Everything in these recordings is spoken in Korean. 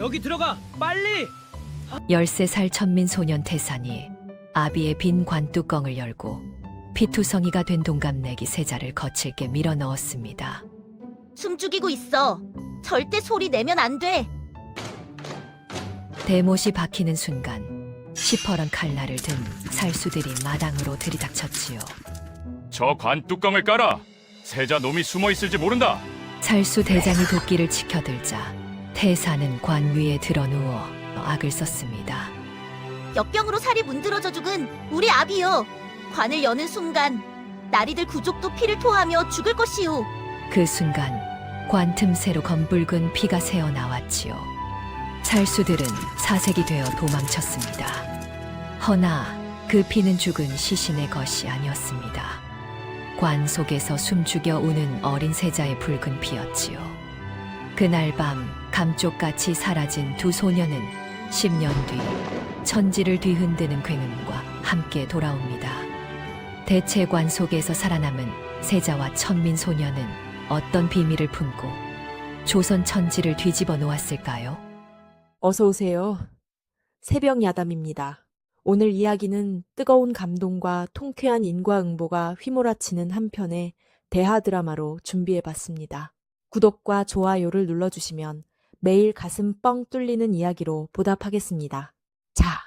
여기 들어가! 빨리! 13살 천민 소년 태산이 아비의 빈 관뚜껑을 열고 피투성이가 된 동갑내기 세자를 거칠게 밀어 넣었습니다. 숨죽이고 있어. 절대 소리 내면 안 돼. 대못이 박히는 순간 시퍼런 칼날을 든 살수들이 마당으로 들이닥쳤지요. 저 관뚜껑을 깔아! 세자 놈이 숨어 있을지 모른다! 살수 대장이 도끼를 치켜들자 태사는 관 위에 드러누워 악을 썼습니다. 역병으로 살이 문드러져 죽은 우리 아비요. 관을 여는 순간 나리들 구족도 피를 토하며 죽을 것이오. 그 순간 관 틈새로 검붉은 피가 새어나왔지요. 살수들은 사색이 되어 도망쳤습니다. 허나 그 피는 죽은 시신의 것이 아니었습니다. 관 속에서 숨죽여 우는 어린 세자의 붉은 피였지요. 그날 밤 감쪽같이 사라진 두 소녀는 10년 뒤 천지를 뒤흔드는 굉음과 함께 돌아옵니다. 대체 관 속에서 살아남은 세자와 천민 소녀는 어떤 비밀을 품고 조선 천지를 뒤집어 놓았을까요? 어서 오세요. 새벽 야담입니다. 오늘 이야기는 뜨거운 감동과 통쾌한 인과응보가 휘몰아치는 한 편의 대하 드라마로 준비해봤습니다. 구독과 좋아요를 눌러주시면 매일 가슴 뻥 뚫리는 이야기로 보답하겠습니다. 자,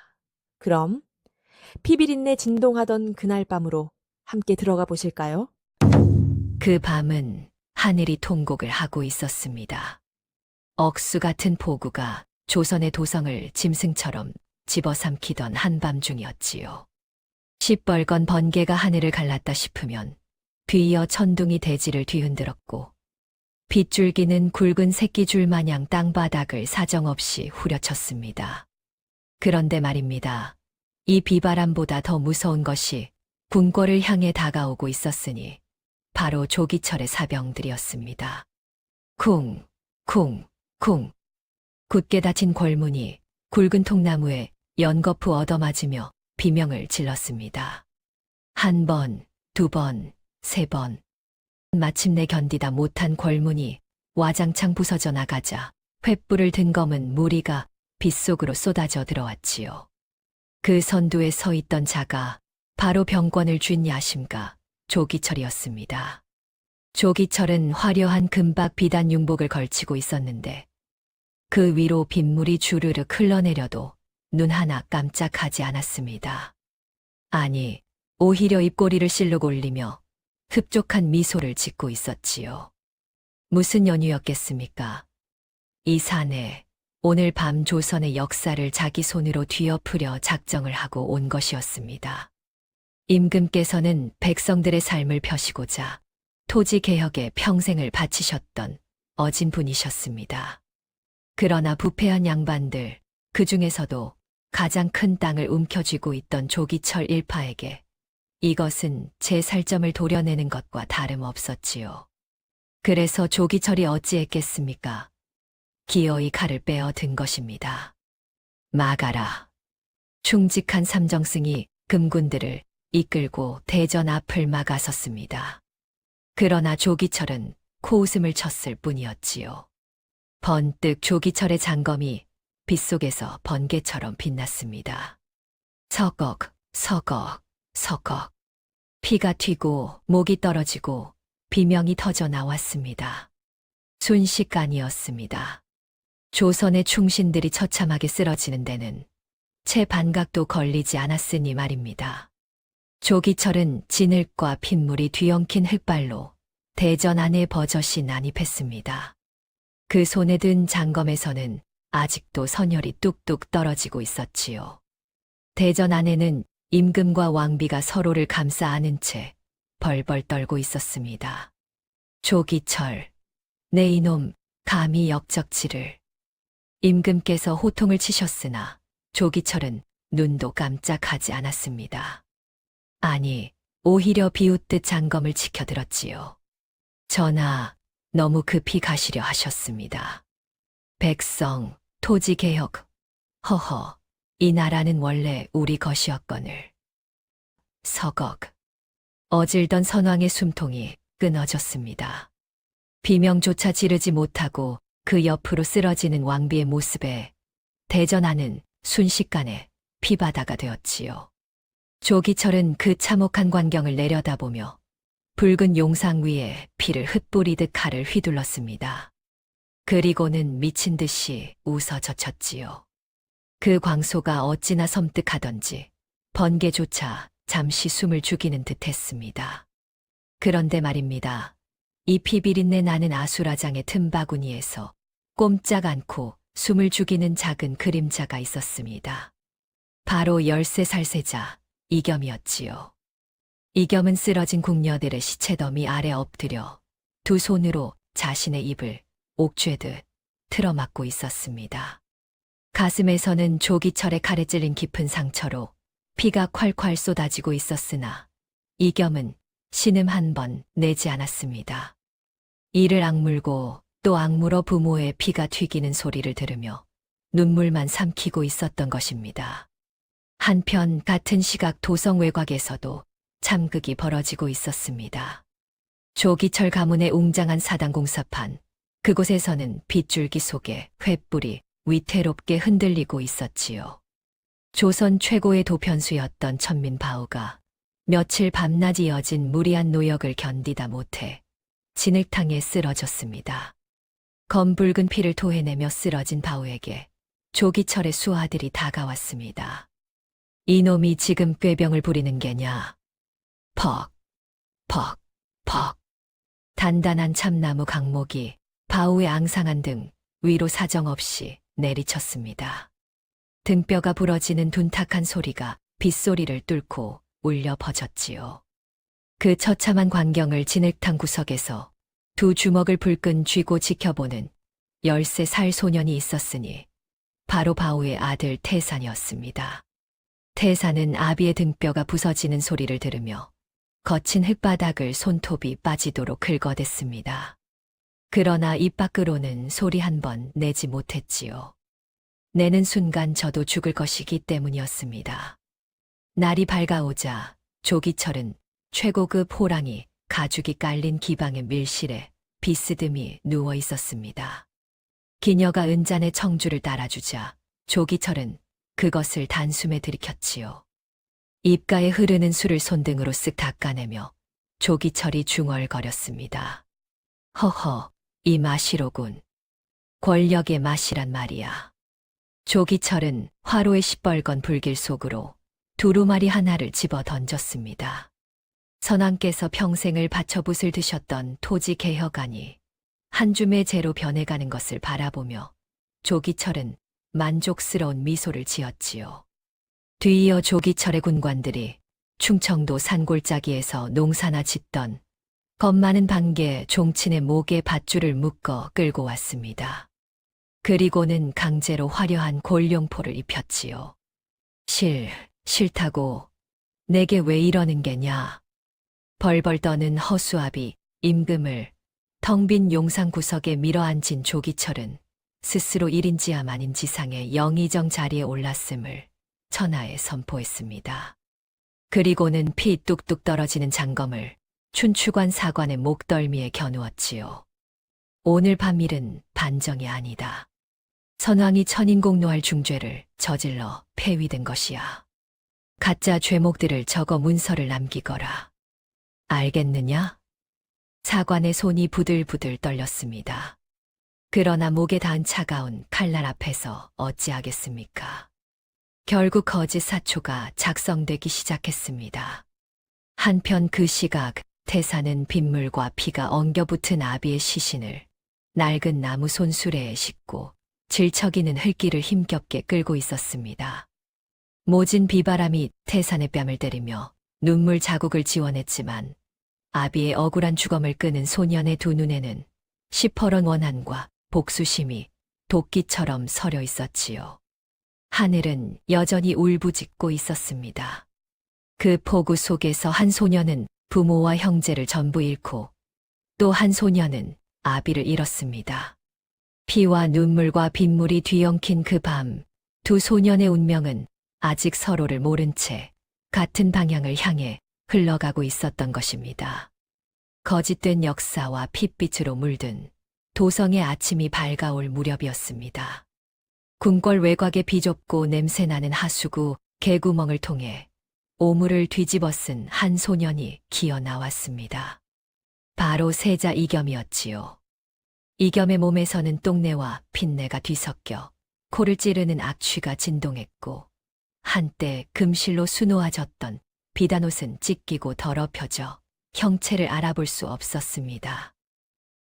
그럼 피비린내 진동하던 그날 밤으로 함께 들어가 보실까요? 그 밤은 하늘이 통곡을 하고 있었습니다. 억수 같은 폭우가 조선의 도성을 짐승처럼 집어삼키던 한밤중이었지요. 시뻘건 번개가 하늘을 갈랐다 싶으면 뒤이어 천둥이 대지를 뒤흔들었고 빗줄기는 굵은 새끼줄 마냥 땅바닥을 사정없이 후려쳤습니다. 그런데 말입니다. 이 비바람보다 더 무서운 것이 궁궐을 향해 다가오고 있었으니 바로 조기철의 사병들이었습니다. 쿵, 쿵, 쿵. 굳게 닫힌 골문이 굵은 통나무에 연거푸 얻어맞으며 비명을 질렀습니다. 한 번, 두 번, 세 번. 마침내 견디다 못한 골문이 와장창 부서져 나가자 횃불을 든 검은 무리가 빗속으로 쏟아져 들어왔지요. 그 선두에 서 있던 자가 바로 병권을 쥔 야심가 조기철이었습니다. 조기철은 화려한 금박 비단 융복을 걸치고 있었는데 그 위로 빗물이 주르륵 흘러내려도 눈 하나 깜짝하지 않았습니다. 아니, 오히려 입꼬리를 실룩 올리며 흡족한 미소를 짓고 있었지요. 무슨 연유였겠습니까? 이 사내, 오늘 밤 조선의 역사를 자기 손으로 뒤엎으려 작정을 하고 온 것이었습니다. 임금께서는 백성들의 삶을 펴시고자 토지 개혁에 평생을 바치셨던 어진 분이셨습니다. 그러나 부패한 양반들, 그 중에서도 가장 큰 땅을 움켜쥐고 있던 조기철 일파에게 이것은 제 살점을 도려내는 것과 다름없었지요. 그래서 조기철이 어찌했겠습니까? 기어이 칼을 빼어 든 것입니다. 막아라. 충직한 삼정승이 금군들을 이끌고 대전 앞을 막아섰습니다. 그러나 조기철은 코웃음을 쳤을 뿐이었지요. 번뜩 조기철의 장검이 빗속에서 번개처럼 빛났습니다. 서걱, 서걱, 서걱. 피가 튀고 목이 떨어지고 비명이 터져 나왔습니다. 순식간이었습니다. 조선의 충신들이 처참하게 쓰러지는 데는 채 반각도 걸리지 않았으니 말입니다. 조기철은 진흙과 핏물이 뒤엉킨 흙발로 대전 안에 버젓이 난입했습니다. 그 손에 든 장검에서는 아직도 선혈이 뚝뚝 떨어지고 있었지요. 대전 안에는 임금과 왕비가 서로를 감싸 안은 채 벌벌 떨고 있었습니다. 조기철, 내 이놈 감히 역적치를. 임금께서 호통을 치셨으나 조기철은 눈도 깜짝하지 않았습니다. 아니, 오히려 비웃듯 장검을 치켜들었지요. 전하, 너무 급히 가시려 하셨습니다. 백성, 토지 개혁, 허허, 이 나라는 원래 우리 것이었거늘. 서걱. 어질던 선왕의 숨통이 끊어졌습니다. 비명조차 지르지 못하고 그 옆으로 쓰러지는 왕비의 모습에 대전하는 순식간에 피바다가 되었지요. 조기철은 그 참혹한 광경을 내려다보며 붉은 용상 위에 피를 흩뿌리듯 칼을 휘둘렀습니다. 그리고는 미친 듯이 웃어 젖혔지요. 그 광소가 어찌나 섬뜩하던지 번개조차 잠시 숨을 죽이는 듯 했습니다. 그런데 말입니다. 이 피비린내 나는 아수라장의 틈바구니에서 꼼짝 않고 숨을 죽이는 작은 그림자가 있었습니다. 바로 13살 세자 이겸이었지요. 이겸은 쓰러진 궁녀들의 시체더미 아래 엎드려 두 손으로 자신의 입을 옥죄듯 틀어막고 있었습니다. 가슴에서는 조기철의 칼에 찔린 깊은 상처로 피가 콸콸 쏟아지고 있었으나 이겸은 신음 한 번 내지 않았습니다. 이를 악물고 또 악물어 부모의 피가 튀기는 소리를 들으며 눈물만 삼키고 있었던 것입니다. 한편 같은 시각 도성 외곽에서도 참극이 벌어지고 있었습니다. 조기철 가문의 웅장한 사당 공사판, 그곳에서는 빗줄기 속에 횃불이 위태롭게 흔들리고 있었지요. 조선 최고의 도편수였던 천민바오가 며칠 밤낮 이어진 무리한 노역을 견디다 못해 진흙탕에 쓰러졌습니다. 검붉은 피를 토해내며 쓰러진 바오에게 조기철의 수하들이 다가왔습니다. 이놈이 지금 꾀병을 부리는 게냐? 퍽, 퍽, 퍽. 단단한 참나무 강목이 바오의 앙상한 등 위로 사정없이 내리쳤습니다. 등뼈가 부러지는 둔탁한 소리가 빗소리를 뚫고 울려 퍼졌지요. 그 처참한 광경을 진흙탕 구석에서 두 주먹을 불끈 쥐고 지켜보는 13살 소년이 있었으니 바로 바오의 아들 태산이었습니다. 태산은 아비의 등뼈가 부서지는 소리를 들으며 거친 흙바닥을 손톱이 빠지도록 긁어댔습니다. 그러나 입 밖으로는 소리 한 번 내지 못했지요. 내는 순간 저도 죽을 것이기 때문이었습니다. 날이 밝아오자 조기철은 최고급 호랑이 가죽이 깔린 기방의 밀실에 비스듬히 누워 있었습니다. 기녀가 은잔의 청주를 따라주자 조기철은 그것을 단숨에 들이켰지요. 입가에 흐르는 술을 손등으로 쓱 닦아내며 조기철이 중얼거렸습니다. 허허, 이 맛이로군. 권력의 맛이란 말이야. 조기철은 화로의 시뻘건 불길 속으로 두루마리 하나를 집어 던졌습니다. 선왕께서 평생을 바쳐붓을 드셨던 토지 개혁안이 한 줌의 재로 변해가는 것을 바라보며 조기철은 만족스러운 미소를 지었지요. 뒤이어 조기철의 군관들이 충청도 산골짜기에서 농사나 짓던 겁 많은 방개 종친의 목에 밧줄을 묶어 끌고 왔습니다. 그리고는 강제로 화려한 골룡포를 입혔지요. 싫다고. 내게 왜 이러는 게냐. 벌벌 떠는 허수아비, 임금을 텅 빈 용상 구석에 밀어앉힌 조기철은 스스로 1인지함 아닌 지상의 영의정 자리에 올랐음을 천하에 선포했습니다. 그리고는 피 뚝뚝 떨어지는 장검을 춘추관 사관의 목덜미에 겨누었지요. 오늘 밤 일은 반정이 아니다. 선왕이 천인공노할 중죄를 저질러 폐위된 것이야. 가짜 죄목들을 적어 문서를 남기거라. 알겠느냐? 사관의 손이 부들부들 떨렸습니다. 그러나 목에 닿은 차가운 칼날 앞에서 어찌하겠습니까? 결국 거짓 사초가 작성되기 시작했습니다. 한편 그 시각 태산은 빗물과 피가 엉겨붙은 아비의 시신을 낡은 나무 손수레에 싣고 질척이는 흙길을 힘겹게 끌고 있었습니다. 모진 비바람이 태산의 뺨을 때리며 눈물 자국을 지워냈지만 아비의 억울한 죽음을 끄는 소년의 두 눈에는 시퍼런 원한과 복수심이 도끼처럼 서려 있었지요. 하늘은 여전히 울부짖고 있었습니다. 그 폭우 속에서 한 소년은 부모와 형제를 전부 잃고 또 한 소년은 아비를 잃었습니다. 피와 눈물과 빗물이 뒤엉킨 그 밤, 두 소년의 운명은 아직 서로를 모른 채 같은 방향을 향해 흘러가고 있었던 것입니다. 거짓된 역사와 핏빛으로 물든 도성의 아침이 밝아올 무렵이었습니다. 궁궐 외곽의 비좁고 냄새나는 하수구 개구멍을 통해 오물을 뒤집어 쓴 한 소년이 기어 나왔습니다. 바로 세자 이겸이었지요. 이겸의 몸에서는 똥내와 핏내가 뒤섞여 코를 찌르는 악취가 진동했고 한때 금실로 수놓아졌던 비단옷은 찢기고 더럽혀져 형체를 알아볼 수 없었습니다.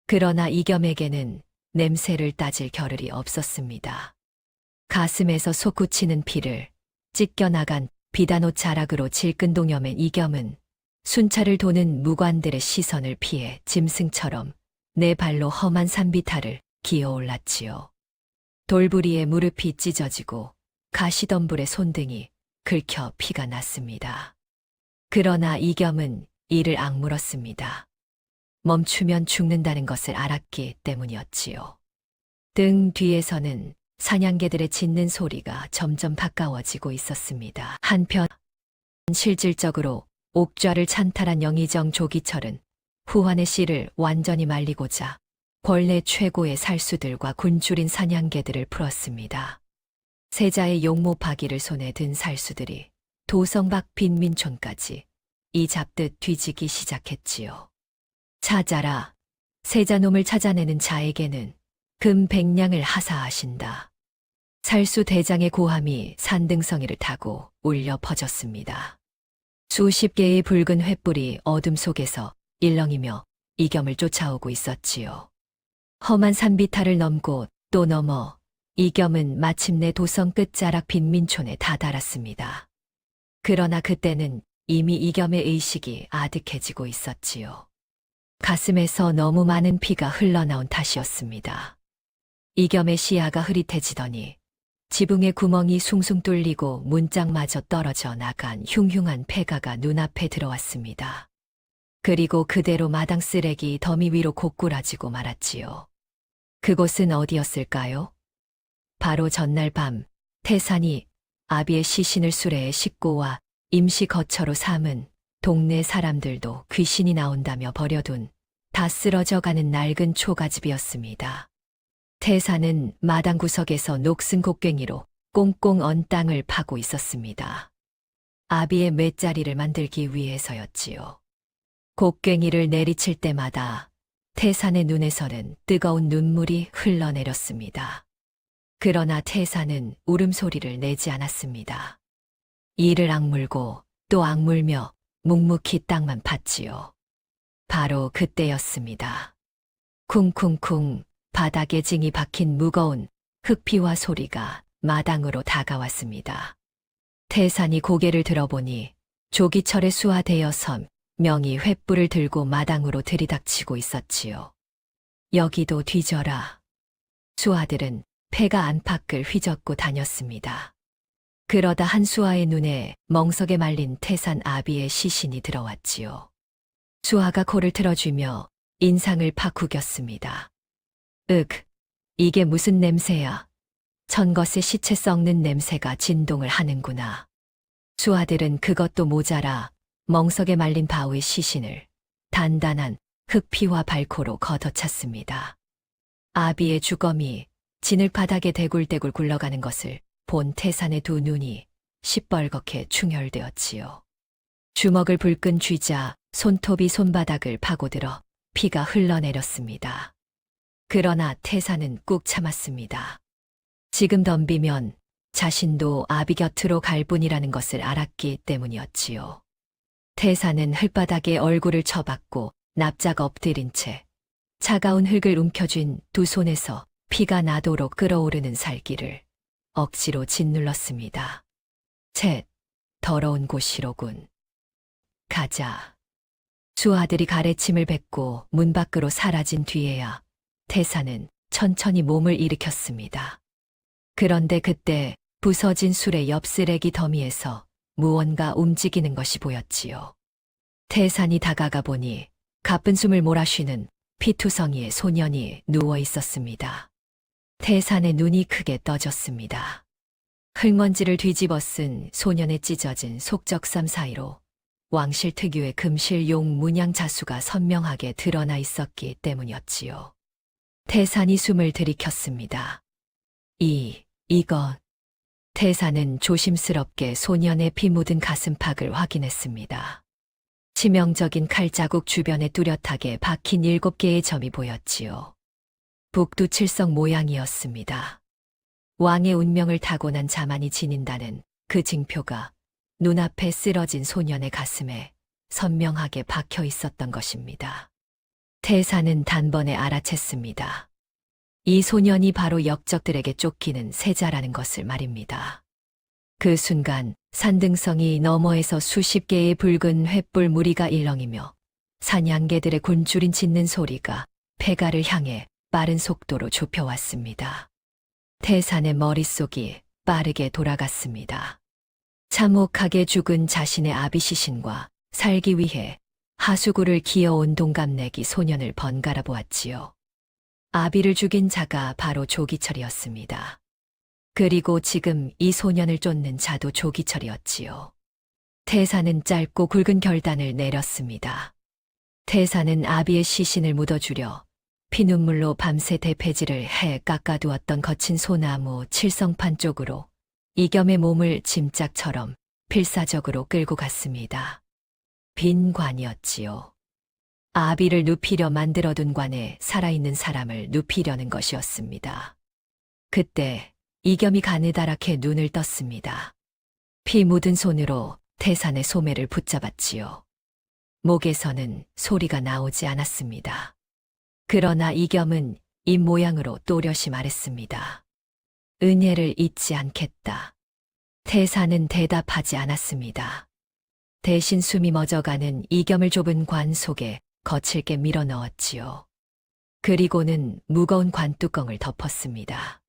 그러나 이겸에게는 냄새를 따질 겨를이 없었습니다. 가슴에서 솟구치는 피를 찢겨나간 비단옷 자락으로 질끈동여맨 이겸은 순찰을 도는 무관들의 시선을 피해 짐승처럼 네 발로 험한 산비탈을 기어올랐지요. 돌부리에 무릎이 찢어지고 가시덤불의 손등이 긁혀 피가 났습니다. 그러나 이겸은 이를 악물었습니다. 멈추면 죽는다는 것을 알았기 때문이었지요. 등 뒤에서는 사냥개들의 짖는 소리가 점점 가까워지고 있었습니다. 한편 실질적으로 옥좌를 찬탈한 영의정 조기철은 후환의 씨를 완전히 말리고자 권례 최고의 살수들과 굶주린 사냥개들을 풀었습니다. 세자의 용모파기를 손에 든 살수들이 도성 밖 빈민촌까지 이 잡듯 뒤지기 시작했지요. 찾아라. 세자놈을 찾아내는 자에게는 금 100냥을 하사하신다. 살수 대장의 고함이 산등성이를 타고 울려 퍼졌습니다. 수십 개의 붉은 횃불이 어둠 속에서 일렁이며 이겸을 쫓아오고 있었지요. 험한 산비탈을 넘고 또 넘어 이겸은 마침내 도성 끝자락 빈민촌에 다다랐습니다. 그러나 그때는 이미 이겸의 의식이 아득해지고 있었지요. 가슴에서 너무 많은 피가 흘러나온 탓이었습니다. 이겸의 시야가 흐릿해지더니 지붕의 구멍이 숭숭 뚫리고 문짝마저 떨어져 나간 흉흉한 폐가가 눈앞에 들어왔습니다. 그리고 그대로 마당 쓰레기 더미 위로 고꾸라지고 말았지요. 그곳은 어디였을까요? 바로 전날 밤 태산이 아비의 시신을 수레에 싣고와 임시 거처로 삼은 동네 사람들도 귀신이 나온다며 버려둔 다 쓰러져가는 낡은 초가집이었습니다. 태산은 마당 구석에서 녹슨 곡괭이로 꽁꽁 언 땅을 파고 있었습니다. 아비의 맷자리를 만들기 위해서였지요. 곡괭이를 내리칠 때마다 태산의 눈에서는 뜨거운 눈물이 흘러내렸습니다. 그러나 태산은 울음소리를 내지 않았습니다. 이를 악물고 또 악물며 묵묵히 땅만 팠지요. 바로 그때였습니다. 쿵쿵쿵 바닥에 징이 박힌 무거운 흙피와 소리가 마당으로 다가왔습니다. 태산이 고개를 들어보니 조기철의 수하되어 섬 명이 횃불을 들고 마당으로 들이닥치고 있었지요. 여기도 뒤져라. 수하들은 폐가 안팎을 휘젓고 다녔습니다. 그러다 한 수하의 눈에 멍석에 말린 태산 아비의 시신이 들어왔지요. 수하가 코를 틀어쥐며 인상을 파쿠겼습니다. 이게 무슨 냄새야? 천것의 시체 썩는 냄새가 진동을 하는구나. 수하들은 그것도 모자라 멍석에 말린 바우의 시신을 단단한 흙피와 발코로 걷어찼습니다. 아비의 주검이 진흙바닥에 대굴대굴 굴러가는 것을 본 태산의 두 눈이 시뻘겋게 충혈되었지요. 주먹을 불끈 쥐자 손톱이 손바닥을 파고들어 피가 흘러내렸습니다. 그러나 태산은 꾹 참았습니다. 지금 덤비면 자신도 아비 곁으로 갈 뿐이라는 것을 알았기 때문이었지요. 태산은 흙바닥에 얼굴을 쳐박고 납작 엎드린 채 차가운 흙을 움켜쥔 두 손에서 피가 나도록 끓어오르는 살기를 억지로 짓눌렀습니다. 쳇, 더러운 곳이로군. 가자. 수하들이 가래침을 뱉고 문 밖으로 사라진 뒤에야 태산은 천천히 몸을 일으켰습니다. 그런데 그때 부서진 술의 옆 쓰레기 더미에서 무언가 움직이는 것이 보였지요. 태산이 다가가 보니 가쁜 숨을 몰아쉬는 피투성이의 소년이 누워 있었습니다. 태산의 눈이 크게 떠졌습니다. 흙먼지를 뒤집어 쓴 소년의 찢어진 속적삼 사이로 왕실 특유의 금실 용 문양 자수가 선명하게 드러나 있었기 때문이었지요. 태산이 숨을 들이켰습니다. 이건. 태산은 조심스럽게 소년의 피 묻은 가슴팍을 확인했습니다. 치명적인 칼자국 주변에 뚜렷하게 박힌 7개의 점이 보였지요. 북두칠성 모양이었습니다. 왕의 운명을 타고난 자만이 지닌다는 그 징표가 눈앞에 쓰러진 소년의 가슴에 선명하게 박혀 있었던 것입니다. 태산은 단번에 알아챘습니다. 이 소년이 바로 역적들에게 쫓기는 세자라는 것을 말입니다. 그 순간 산등성이 너머에서 수십 개의 붉은 횃불 무리가 일렁이며 사냥개들의 곤줄인 짖는 소리가 폐가를 향해 빠른 속도로 좁혀왔습니다. 태산의 머릿속이 빠르게 돌아갔습니다. 참혹하게 죽은 자신의 아비 시신과 살기 위해 하수구를 기어온 동갑내기 소년을 번갈아 보았지요. 아비를 죽인 자가 바로 조기철이었습니다. 그리고 지금 이 소년을 쫓는 자도 조기철이었지요. 태산은 짧고 굵은 결단을 내렸습니다. 태산은 아비의 시신을 묻어주려 피눈물로 밤새 대패질을 해 깎아두었던 거친 소나무 칠성판 쪽으로 이겸의 몸을 짐짝처럼 필사적으로 끌고 갔습니다. 빈 관이었지요. 아비를 눕히려 만들어둔 관에 살아있는 사람을 눕히려는 것이었습니다. 그때 이겸이 가느다랗게 눈을 떴습니다. 피 묻은 손으로 태산의 소매를 붙잡았지요. 목에서는 소리가 나오지 않았습니다. 그러나 이겸은 입 모양으로 또렷이 말했습니다. 은혜를 잊지 않겠다. 태산은 대답하지 않았습니다. 대신 숨이 멎어가는 이겸을 좁은 관 속에 거칠게 밀어 넣었지요. 그리고는 무거운 관뚜껑을 덮었습니다.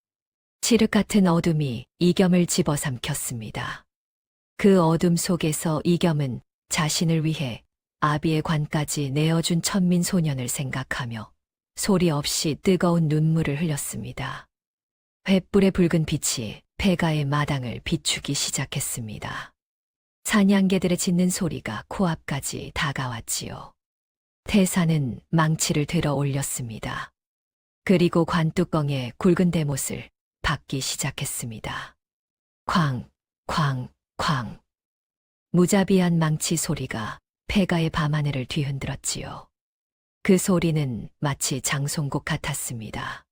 칠흑 같은 어둠이 이겸을 집어삼켰습니다. 그 어둠 속에서 이겸은 자신을 위해 아비의 관까지 내어준 천민 소년을 생각하며 소리 없이 뜨거운 눈물을 흘렸습니다. 횃불의 붉은 빛이 폐가의 마당을 비추기 시작했습니다. 사냥개들의 짖는 소리가 코앞까지 다가왔지요. 태산은 망치를 들어 올렸습니다. 그리고 관뚜껑에 굵은 대못을 박기 시작했습니다. 쾅, 쾅, 쾅. 무자비한 망치 소리가 폐가의 밤하늘을 뒤흔들었지요. 그 소리는 마치 장송곡 같았습니다.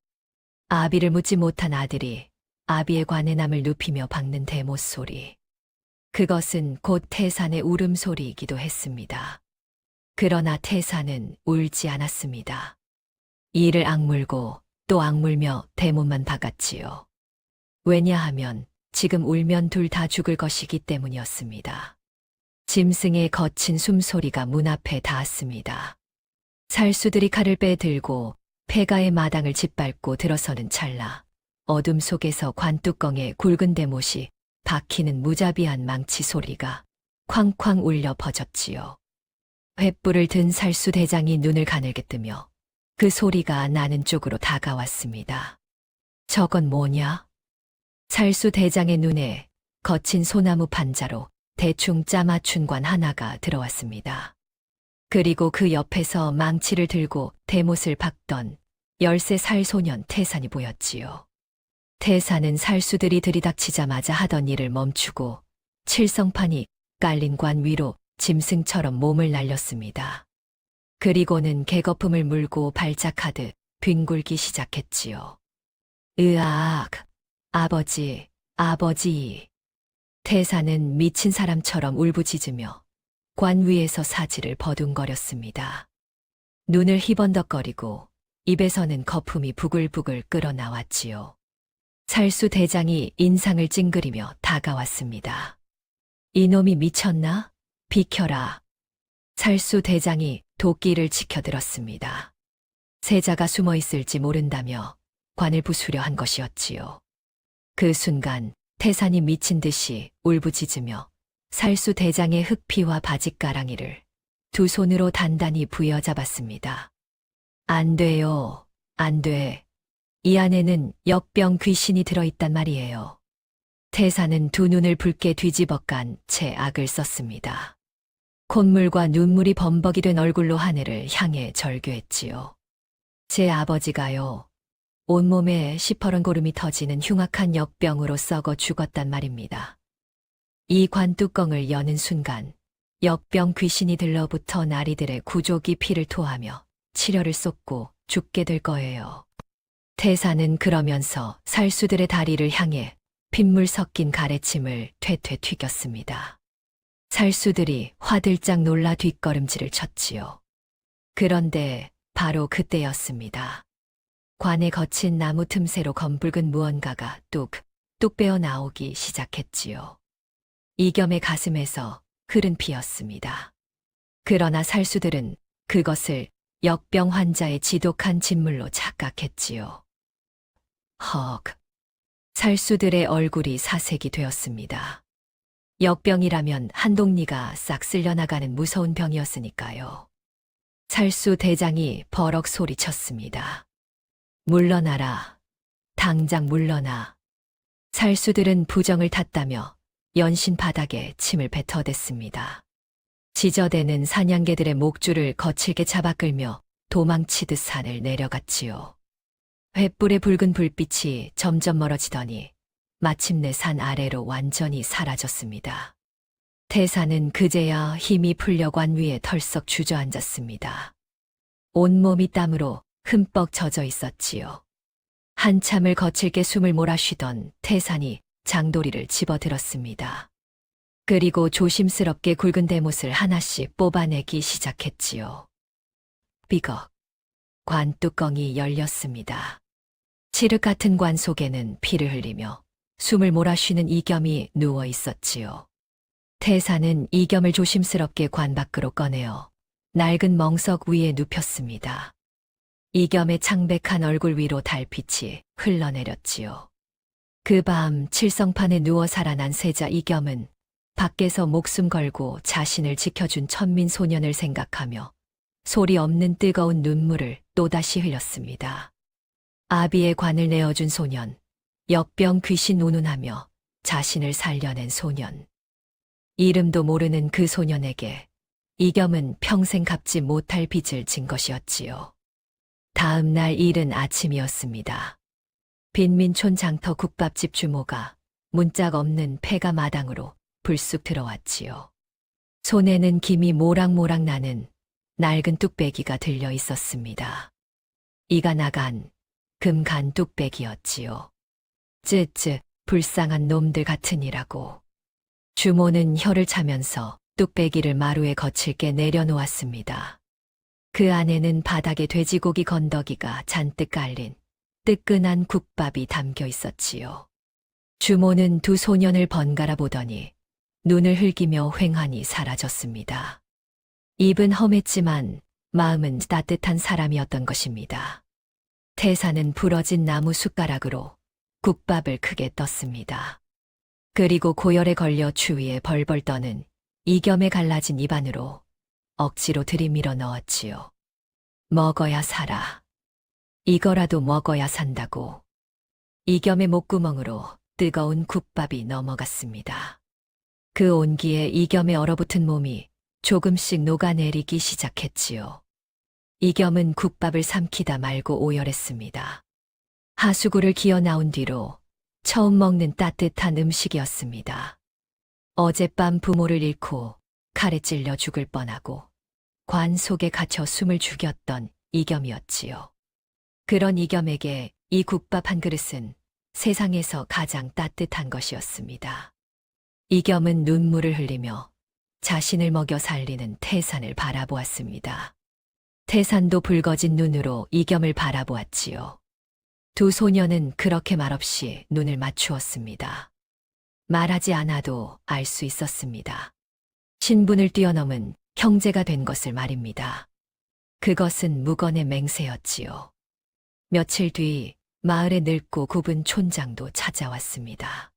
아비를 묻지 못한 아들이 아비의 관에 남을 눕히며 박는 대못 소리. 그것은 곧 태산의 울음소리이기도 했습니다. 그러나 태산은 울지 않았습니다. 이를 악물고 또 악물며 대못만 박았지요. 왜냐하면 지금 울면 둘 다 죽을 것이기 때문이었습니다. 짐승의 거친 숨소리가 문 앞에 닿았습니다. 살수들이 칼을 빼들고 폐가의 마당을 짓밟고 들어서는 찰나 어둠 속에서 관뚜껑에 굵은 대못이 박히는 무자비한 망치 소리가 쾅쾅 울려 퍼졌지요. 횃불을 든 살수 대장이 눈을 가늘게 뜨며 그 소리가 나는 쪽으로 다가왔습니다. 저건 뭐냐? 살수 대장의 눈에 거친 소나무 판자로 대충 짜맞춘 관 하나가 들어왔습니다. 그리고 그 옆에서 망치를 들고 대못을 박던 13살 소년 태산이 보였지요. 태산은 살수들이 들이닥치자마자 하던 일을 멈추고 칠성판이 깔린 관 위로 짐승처럼 몸을 날렸습니다. 그리고는 개거품을 물고 발작하듯 뒹굴기 시작했지요. 으악! 아버지, 아버지! 태산은 미친 사람처럼 울부짖으며 관 위에서 사지를 버둥거렸습니다. 눈을 희번덕거리고 입에서는 거품이 부글부글 끓어나왔지요. 살수 대장이 인상을 찡그리며 다가왔습니다. 이놈이 미쳤나? 비켜라. 살수 대장이 도끼를 치켜들었습니다. 세자가 숨어 있을지 모른다며 관을 부수려 한 것이었지요. 그 순간 태산이 미친 듯이 울부짖으며 살수 대장의 흑피와 바짓가랑이를 두 손으로 단단히 부여잡았습니다. 안 돼요. 안 돼. 이 안에는 역병 귀신이 들어있단 말이에요. 태산은 두 눈을 붉게 뒤집어 깐 채 악을 썼습니다. 콧물과 눈물이 범벅이 된 얼굴로 하늘을 향해 절규했지요. 제 아버지가요. 온몸에 시퍼런 고름이 터지는 흉악한 역병으로 썩어 죽었단 말입니다. 이 관뚜껑을 여는 순간 역병 귀신이 들러붙어 나리들의 구족이 피를 토하며 치려를 쏟고 죽게 될 거예요. 태사는 그러면서 살수들의 다리를 향해 핏물 섞인 가래침을 퇴퇴 튀겼습니다. 살수들이 화들짝 놀라 뒷걸음질을 쳤지요. 그런데 바로 그때였습니다. 관에 거친 나무 틈새로 검붉은 무언가가 뚝 빼어 나오기 시작했지요. 이겸의 가슴에서 흐른 피였습니다. 그러나 살수들은 그것을 역병 환자의 지독한 진물로 착각했지요. 헉! 살수들의 얼굴이 사색이 되었습니다. 역병이라면 한동리가 싹 쓸려나가는 무서운 병이었으니까요. 살수 대장이 버럭 소리쳤습니다. 물러나라. 당장 물러나. 살수들은 부정을 탔다며 연신 바닥에 침을 뱉어댔습니다. 지저대는 사냥개들의 목줄을 거칠게 잡아 끌며 도망치듯 산을 내려갔지요. 횃불의 붉은 불빛이 점점 멀어지더니 마침내 산 아래로 완전히 사라졌습니다. 태사는 그제야 힘이 풀려 관 위에 털썩 주저앉았습니다. 온몸이 땀으로 흠뻑 젖어 있었지요. 한참을 거칠게 숨을 몰아쉬던 태산이 장도리를 집어들었습니다. 그리고 조심스럽게 굵은 대못을 하나씩 뽑아내기 시작했지요. 삐걱. 관 뚜껑이 열렸습니다. 칠흑 같은 관 속에는 피를 흘리며 숨을 몰아쉬는 이겸이 누워 있었지요. 태사는 이겸을 조심스럽게 관 밖으로 꺼내어 낡은 멍석 위에 눕혔습니다. 이겸의 창백한 얼굴 위로 달빛이 흘러내렸지요. 그 밤 칠성판에 누워 살아난 세자 이겸은 밖에서 목숨 걸고 자신을 지켜준 천민 소년을 생각하며 소리 없는 뜨거운 눈물을 또다시 흘렸습니다. 아비의 관을 내어준 소년, 역병 귀신 운운하며 자신을 살려낸 소년. 이름도 모르는 그 소년에게 이겸은 평생 갚지 못할 빚을 진 것이었지요. 다음 날 이른 아침이었습니다. 빈민촌 장터 국밥집 주모가 문짝 없는 폐가 마당으로 불쑥 들어왔지요. 손에는 김이 모락모락 나는 낡은 뚝배기가 들려 있었습니다. 이가 나간 금간 뚝배기였지요. 쯔쯔, 불쌍한 놈들 같으니라고. 주모는 혀를 차면서 뚝배기를 마루에 거칠게 내려놓았습니다. 그 안에는 바닥에 돼지고기 건더기가 잔뜩 깔린 뜨끈한 국밥이 담겨 있었지요. 주모는 두 소년을 번갈아 보더니 눈을 흘기며 휑하니 사라졌습니다. 입은 험했지만 마음은 따뜻한 사람이었던 것입니다. 태사는 부러진 나무 숟가락으로 국밥을 크게 떴습니다. 그리고 고열에 걸려 추위에 벌벌 떠는 이겸에 갈라진 입안으로 억지로 들이밀어 넣었지요. 먹어야 살아. 이거라도 먹어야 산다고. 이겸의 목구멍으로 뜨거운 국밥이 넘어갔습니다. 그 온기에 이겸의 얼어붙은 몸이 조금씩 녹아내리기 시작했지요. 이겸은 국밥을 삼키다 말고 오열했습니다. 하수구를 기어 나온 뒤로 처음 먹는 따뜻한 음식이었습니다. 어젯밤 부모를 잃고 칼에 찔려 죽을 뻔하고 관 속에 갇혀 숨을 죽였던 이겸이었지요. 그런 이겸에게 이 국밥 한 그릇은 세상에서 가장 따뜻한 것이었습니다. 이겸은 눈물을 흘리며 자신을 먹여 살리는 태산을 바라보았습니다. 태산도 붉어진 눈으로 이겸을 바라보았지요. 두 소녀는 그렇게 말없이 눈을 맞추었습니다. 말하지 않아도 알 수 있었습니다. 신분을 뛰어넘은 형제가 된 것을 말입니다. 그것은 무건의 맹세였지요. 며칠 뒤 마을의 늙고 굽은 촌장도 찾아왔습니다.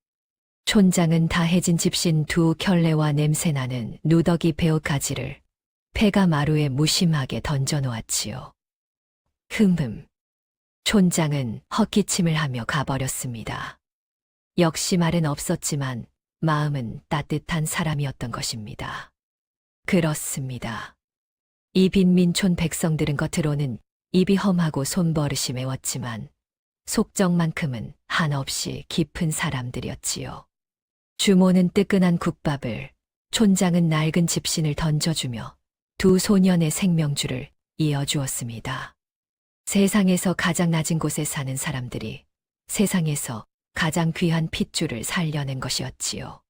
촌장은 다해진 집신 두 켤레와 냄새나는 누더기 배옷가지를 폐가 마루에 무심하게 던져놓았지요. 흠흠. 촌장은 헛기침을 하며 가버렸습니다. 역시 말은 없었지만 마음은 따뜻한 사람이었던 것입니다. 그렇습니다. 이 빈민촌 백성들은 겉으로는 입이 험하고 손버릇이 매웠지만 속정만큼은 한없이 깊은 사람들이었지요. 주모는 뜨끈한 국밥을, 촌장은 낡은 집신을 던져주며 두 소년의 생명줄을 이어주었습니다. 세상에서 가장 낮은 곳에 사는 사람들이 세상에서 가장 귀한 핏줄을 살려낸 것이었지요.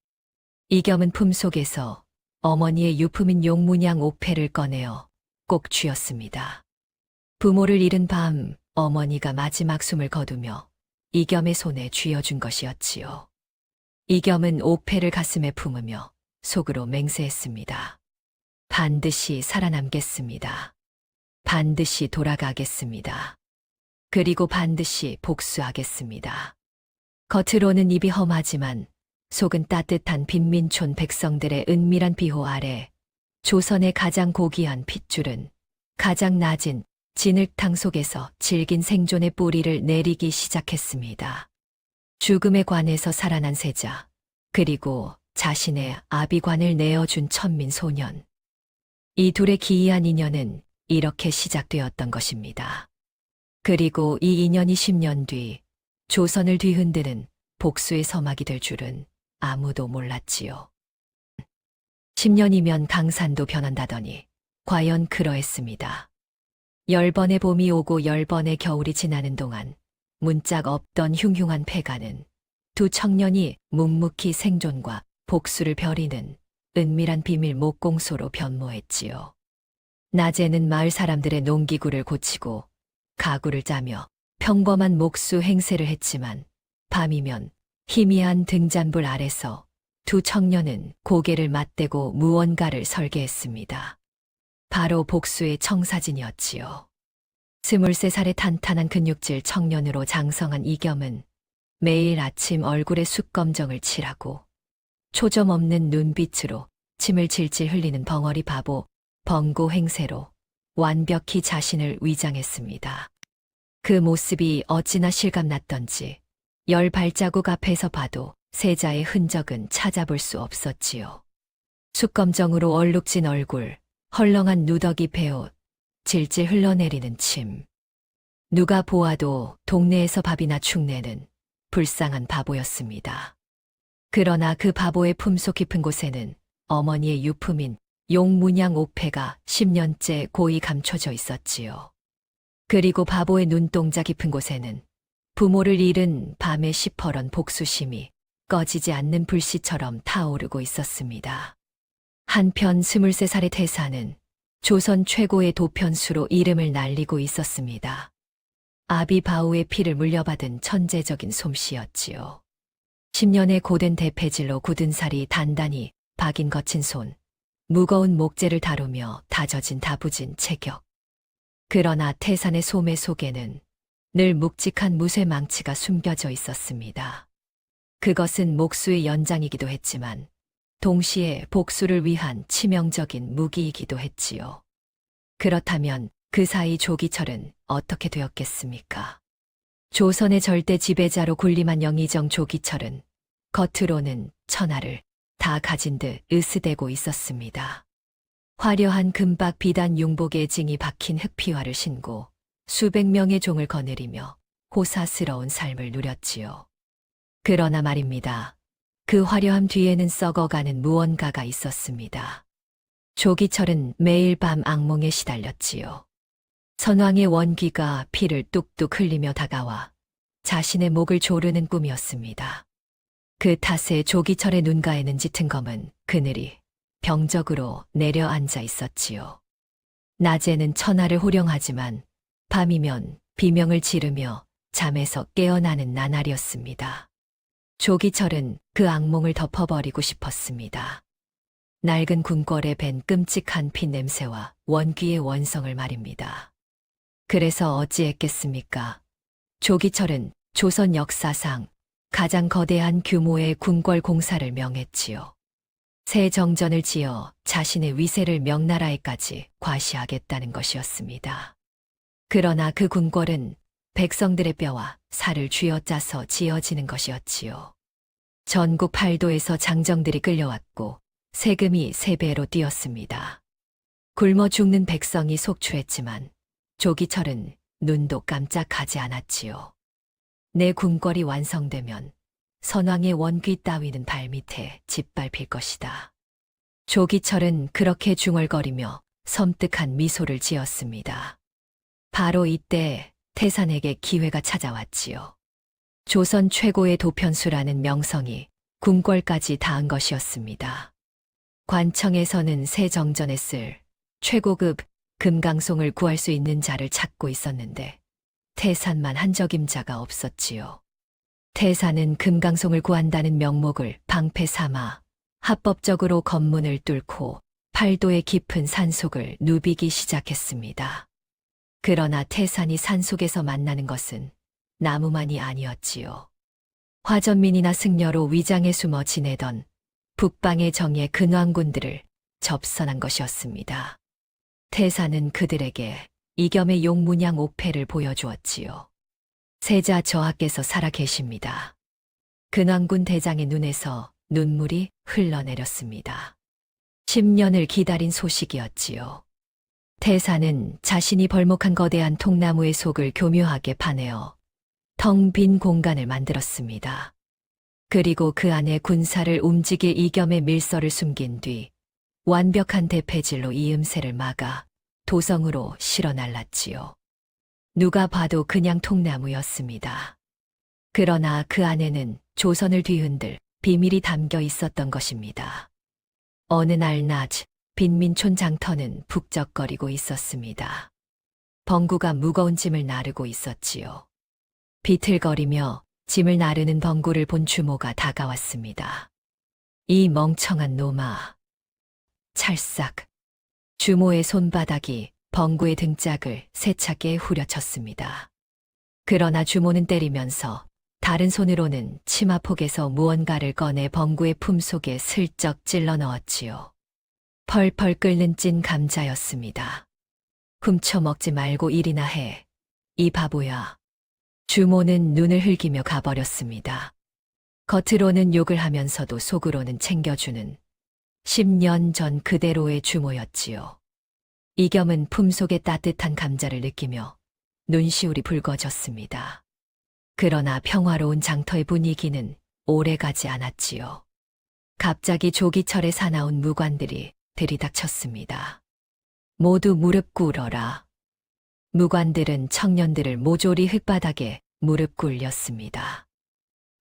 이겸은 품속에서 어머니의 유품인 용문양 옥패를 꺼내어 꼭 쥐었습니다. 부모를 잃은 밤 어머니가 마지막 숨을 거두며 이겸의 손에 쥐어준 것이었지요. 이겸은 옥패를 가슴에 품으며 속으로 맹세했습니다. 반드시 살아남겠습니다. 반드시 돌아가겠습니다. 그리고 반드시 복수하겠습니다. 겉으로는 입이 험하지만 속은 따뜻한 빈민촌 백성들의 은밀한 비호 아래 조선의 가장 고귀한 핏줄은 가장 낮은 진흙탕 속에서 질긴 생존의 뿌리를 내리기 시작했습니다. 죽음의 관에서 살아난 세자, 그리고 자신의 아비관을 내어준 천민 소년. 이 둘의 기이한 인연은 이렇게 시작되었던 것입니다. 그리고 이 인연이 10년 뒤 조선을 뒤흔드는 복수의 서막이 될 줄은 아무도 몰랐지요. 10년이면 강산도 변한다더니 과연 그러했습니다. 10번의 봄이 오고 10번의 겨울이 지나는 동안 문짝 없던 흉흉한 패가는 두 청년이 묵묵히 생존과 복수를 벼리는 은밀한 비밀 목공소로 변모했지요. 낮에는 마을 사람들의 농기구를 고치고 가구를 짜며 평범한 목수 행세를 했지만 밤이면 희미한 등잔불 아래서 두 청년은 고개를 맞대고 무언가를 설계했습니다. 바로 복수의 청사진이었지요. 23살의 탄탄한 근육질 청년으로 장성한 이겸은 매일 아침 얼굴에 숯검정을 칠하고 초점 없는 눈빛으로 침을 질질 흘리는 벙어리 바보 벙고 행세로 완벽히 자신을 위장했습니다. 그 모습이 어찌나 실감났던지 10 발자국 앞에서 봐도 세자의 흔적은 찾아볼 수 없었지요. 숯검정으로 얼룩진 얼굴, 헐렁한 누더기 베옷, 질질 흘러내리는 침. 누가 보아도 동네에서 밥이나 축내는 불쌍한 바보였습니다. 그러나 그 바보의 품속 깊은 곳에는 어머니의 유품인 용문양 옥패가 10년째 고이 감춰져 있었지요. 그리고 바보의 눈동자 깊은 곳에는 부모를 잃은 밤의 시퍼런 복수심이 꺼지지 않는 불씨처럼 타오르고 있었습니다. 한편 23살의 태사는 조선 최고의 도편수로 이름을 날리고 있었습니다. 아비 바우의 피를 물려받은 천재적인 솜씨였지요. 10년의 고된 대패질로 굳은 살이 단단히 박인 거친 손, 무거운 목재를 다루며 다져진 다부진 체격. 그러나 태산의 소매 속에는 늘 묵직한 무쇠 망치가 숨겨져 있었습니다. 그것은 목수의 연장이기도 했지만 동시에 복수를 위한 치명적인 무기이기도 했지요. 그렇다면 그 사이 조기철은 어떻게 되었겠습니까? 조선의 절대 지배자로 군림한 영의정 조기철은 겉으로는 천하를 다 가진 듯 으스대고 있었습니다. 화려한 금박 비단 융복에 징이 박힌 흑피화를 신고 수백 명의 종을 거느리며 호사스러운 삶을 누렸지요. 그러나 말입니다. 그 화려함 뒤에는 썩어가는 무언가가 있었습니다. 조기철은 매일 밤 악몽에 시달렸지요. 선왕의 원귀가 피를 뚝뚝 흘리며 다가와 자신의 목을 조르는 꿈이었습니다. 그 탓에 조기철의 눈가에는 짙은 검은 그늘이 병적으로 내려앉아 있었지요. 낮에는 천하를 호령하지만 밤이면 비명을 지르며 잠에서 깨어나는 나날이었습니다. 조기철은 그 악몽을 덮어버리고 싶었습니다. 낡은 궁궐에 밴 끔찍한 피 냄새와 원귀의 원성을 말입니다. 그래서 어찌했겠습니까? 조기철은 조선 역사상 가장 거대한 규모의 궁궐 공사를 명했지요. 새 정전을 지어 자신의 위세를 명나라에까지 과시하겠다는 것이었습니다. 그러나 그 궁궐은 백성들의 뼈와 살을 쥐어짜서 지어지는 것이었지요. 전국 8도에서 장정들이 끌려왔고 세금이 3배로 뛰었습니다. 굶어 죽는 백성이 속출했지만 조기철은 눈도 깜짝하지 않았지요. 내 궁궐이 완성되면 선왕의 원귀 따위는 발밑에 짓밟힐 것이다. 조기철은 그렇게 중얼거리며 섬뜩한 미소를 지었습니다. 바로 이때 태산에게 기회가 찾아왔지요. 조선 최고의 도편수라는 명성이 궁궐까지 닿은 것이었습니다. 관청에서는 새 정전에 쓸 최고급 금강송을 구할 수 있는 자를 찾고 있었는데 태산만 한적임자가 없었지요. 태산은 금강송을 구한다는 명목을 방패 삼아 합법적으로 건문을 뚫고 팔도의 깊은 산속을 누비기 시작했습니다. 그러나 태산이 산속에서 만나는 것은 나무만이 아니었지요. 화전민이나 승려로 위장에 숨어 지내던 북방의 정예 근왕군들을 접선한 것이었습니다. 태산은 그들에게 이겸의 용문양 옥패를 보여주었지요. 세자 저하께서 살아 계십니다. 근왕군 대장의 눈에서 눈물이 흘러내렸습니다. 10년을 기다린 소식이었지요. 태산은 자신이 벌목한 거대한 통나무의 속을 교묘하게 파내어 텅 빈 공간을 만들었습니다. 그리고 그 안에 군사를 움직일 이겸의 밀서를 숨긴 뒤 완벽한 대패질로 이음새를 막아 도성으로 실어 날랐지요. 누가 봐도 그냥 통나무였습니다. 그러나 그 안에는 조선을 뒤흔들 비밀이 담겨 있었던 것입니다. 어느 날 낮, 빈민촌 장터는 북적거리고 있었습니다. 벙구가 무거운 짐을 나르고 있었지요. 비틀거리며 짐을 나르는 벙구를 본 주모가 다가왔습니다. 이 멍청한 놈아. 찰싹. 주모의 손바닥이 벙구의 등짝을 세차게 후려쳤습니다. 그러나 주모는 때리면서 다른 손으로는 치마폭에서 무언가를 꺼내 벙구의 품속에 슬쩍 찔러 넣었지요. 펄펄 끓는 찐 감자였습니다. 훔쳐먹지 말고 일이나 해. 이 바보야. 주모는 눈을 흘기며 가버렸습니다. 겉으로는 욕을 하면서도 속으로는 챙겨주는 10년 전 그대로의 주모였지요. 이겸은 품속의 따뜻한 감자를 느끼며 눈시울이 붉어졌습니다. 그러나 평화로운 장터의 분위기는 오래가지 않았지요. 갑자기 조기철의 사나운 무관들이 들이닥쳤습니다. 모두 무릎 꿇어라. 무관들은 청년들을 모조리 흙바닥에 무릎 꿇렸습니다.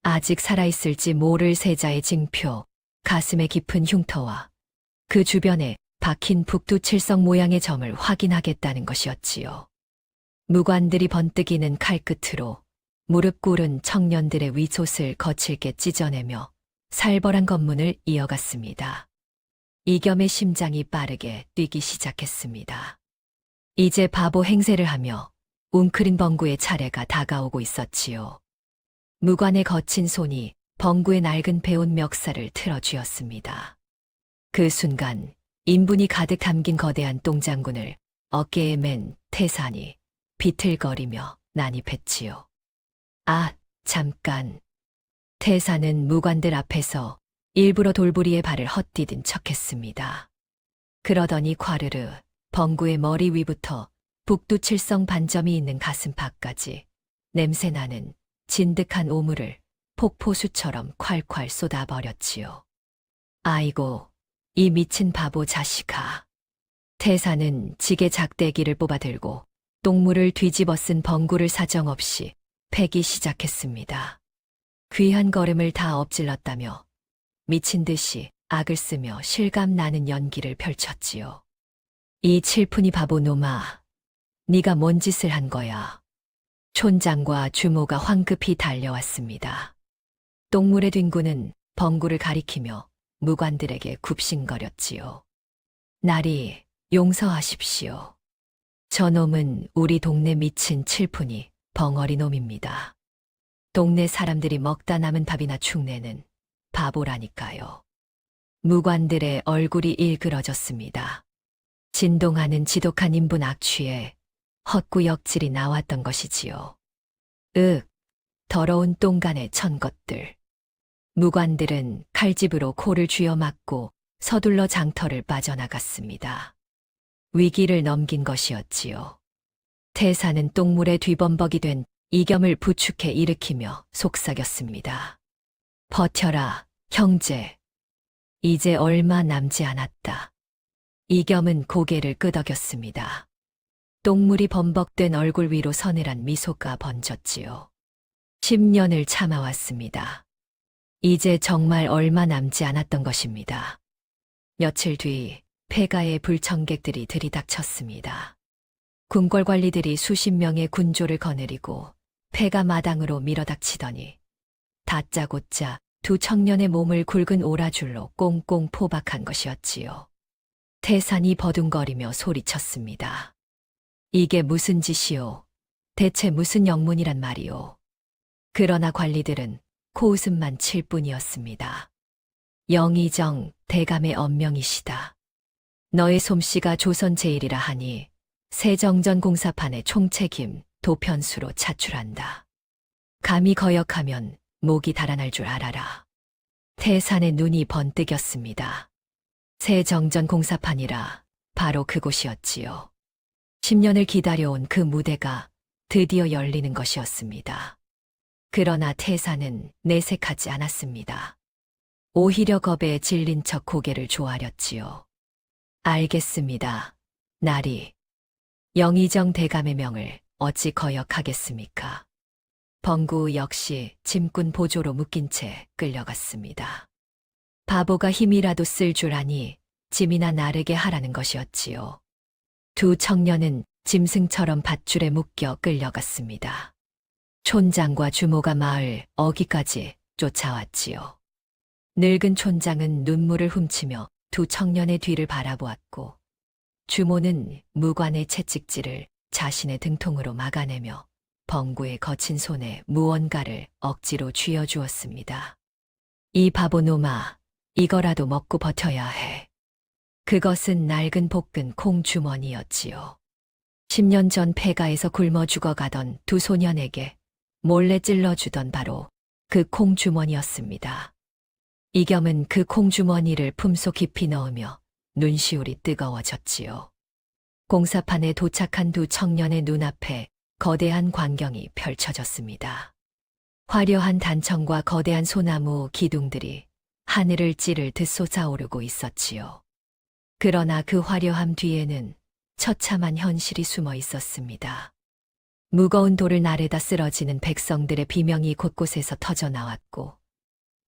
아직 살아있을지 모를 세자의 징표, 가슴에 깊은 흉터와 그 주변에 박힌 북두칠성 모양의 점을 확인하겠다는 것이었지요. 무관들이 번뜩이는 칼끝으로 무릎 꿇은 청년들의 위솥을 거칠게 찢어내며 살벌한 검문을 이어갔습니다. 이겸의 심장이 빠르게 뛰기 시작했습니다. 이제 바보 행세를 하며 웅크린 벙구의 차례가 다가오고 있었지요. 무관의 거친 손이 벙구의 낡은 배운 멱살을 틀어쥐었습니다. 그 순간 인분이 가득 담긴 거대한 똥장군을 어깨에 맨 태산이 비틀거리며 난입했지요. 아, 잠깐. 태산은 무관들 앞에서 일부러 돌부리의 발을 헛디딘 척했습니다. 그러더니 과르르 벙구의 머리 위부터 북두칠성 반점이 있는 가슴팍까지 냄새나는 진득한 오물을 폭포수처럼 콸콸 쏟아버렸지요. 아이고, 이 미친 바보 자식아. 태산은 지게 작대기를 뽑아들고 똥물을 뒤집어 쓴 벙구를 사정없이 패기 시작했습니다. 귀한 걸음을 다 엎질렀다며 미친 듯이 악을 쓰며 실감나는 연기를 펼쳤지요. 이 칠푼이 바보 놈아, 네가 뭔 짓을 한 거야. 촌장과 주모가 황급히 달려왔습니다. 똥물의 뒹구는 벙구를 가리키며 무관들에게 굽신거렸지요. 나리, 용서하십시오. 저놈은 우리 동네 미친 칠푼이 벙어리 놈입니다. 동네 사람들이 먹다 남은 밥이나 축내는 바보라니까요. 무관들의 얼굴이 일그러졌습니다. 진동하는 지독한 인분 악취에 헛구역질이 나왔던 것이지요. 더러운 똥간의 천 것들. 무관들은 칼집으로 코를 쥐어막고 서둘러 장터를 빠져나갔습니다. 위기를 넘긴 것이었지요. 태산은 똥물에 뒤범벅이 된 이겸을 부축해 일으키며 속삭였습니다. 버텨라, 형제. 이제 얼마 남지 않았다. 이겸은 고개를 끄덕였습니다. 똥물이 범벅된 얼굴 위로 서늘한 미소가 번졌지요. 10년을 참아왔습니다. 이제 정말 얼마 남지 않았던 것입니다. 며칠 뒤 폐가의 불청객들이 들이닥쳤습니다. 궁궐 관리들이 수십 명의 군조를 거느리고 폐가 마당으로 밀어닥치더니 다짜고짜 두 청년의 몸을 굵은 오라줄로 꽁꽁 포박한 것이었지요. 태산이 버둥거리며 소리쳤습니다. 이게 무슨 짓이오? 대체 무슨 영문이란 말이오? 그러나 관리들은 코웃음만 칠 뿐이었습니다. 영의정 대감의 언명이시다. 너의 솜씨가 조선 제일이라 하니 세정전 공사판의 총책임 도편수로 차출한다. 감히 거역하면 목이 달아날 줄 알아라. 태산의 눈이 번뜩였습니다. 세정전 공사판이라 바로 그곳이었지요. 10년을 기다려온 그 무대가 드디어 열리는 것이었습니다. 그러나 태산은 내색하지 않았습니다. 오히려 겁에 질린 척 고개를 조아렸지요. 알겠습니다. 나리. 영의정 대감의 명을 어찌 거역하겠습니까? 벙구 역시 짐꾼 보조로 묶인 채 끌려갔습니다. 바보가 힘이라도 쓸 줄 아니 짐이나 나르게 하라는 것이었지요. 두 청년은 짐승처럼 밧줄에 묶여 끌려갔습니다. 촌장과 주모가 마을 어귀까지 쫓아왔지요. 늙은 촌장은 눈물을 훔치며 두 청년의 뒤를 바라보았고, 주모는 무관의 채찍질을 자신의 등통으로 막아내며 벙구의 거친 손에 무언가를 억지로 쥐어주었습니다. 이 바보 놈아, 이거라도 먹고 버텨야 해. 그것은 낡은 볶은 콩 주머니였지요. 10년 전 폐가에서 굶어 죽어가던 두 소년에게 몰래 찔러주던 바로 그 콩 주머니였습니다. 이겸은 그 콩 주머니를 품속 깊이 넣으며 눈시울이 뜨거워졌지요. 공사판에 도착한 두 청년의 눈앞에 거대한 광경이 펼쳐졌습니다. 화려한 단청과 거대한 소나무 기둥들이 하늘을 찌를 듯 솟아오르고 있었지요. 그러나 그 화려함 뒤에는 처참한 현실이 숨어 있었습니다. 무거운 돌을 나르다 쓰러지는 백성들의 비명이 곳곳에서 터져 나왔고,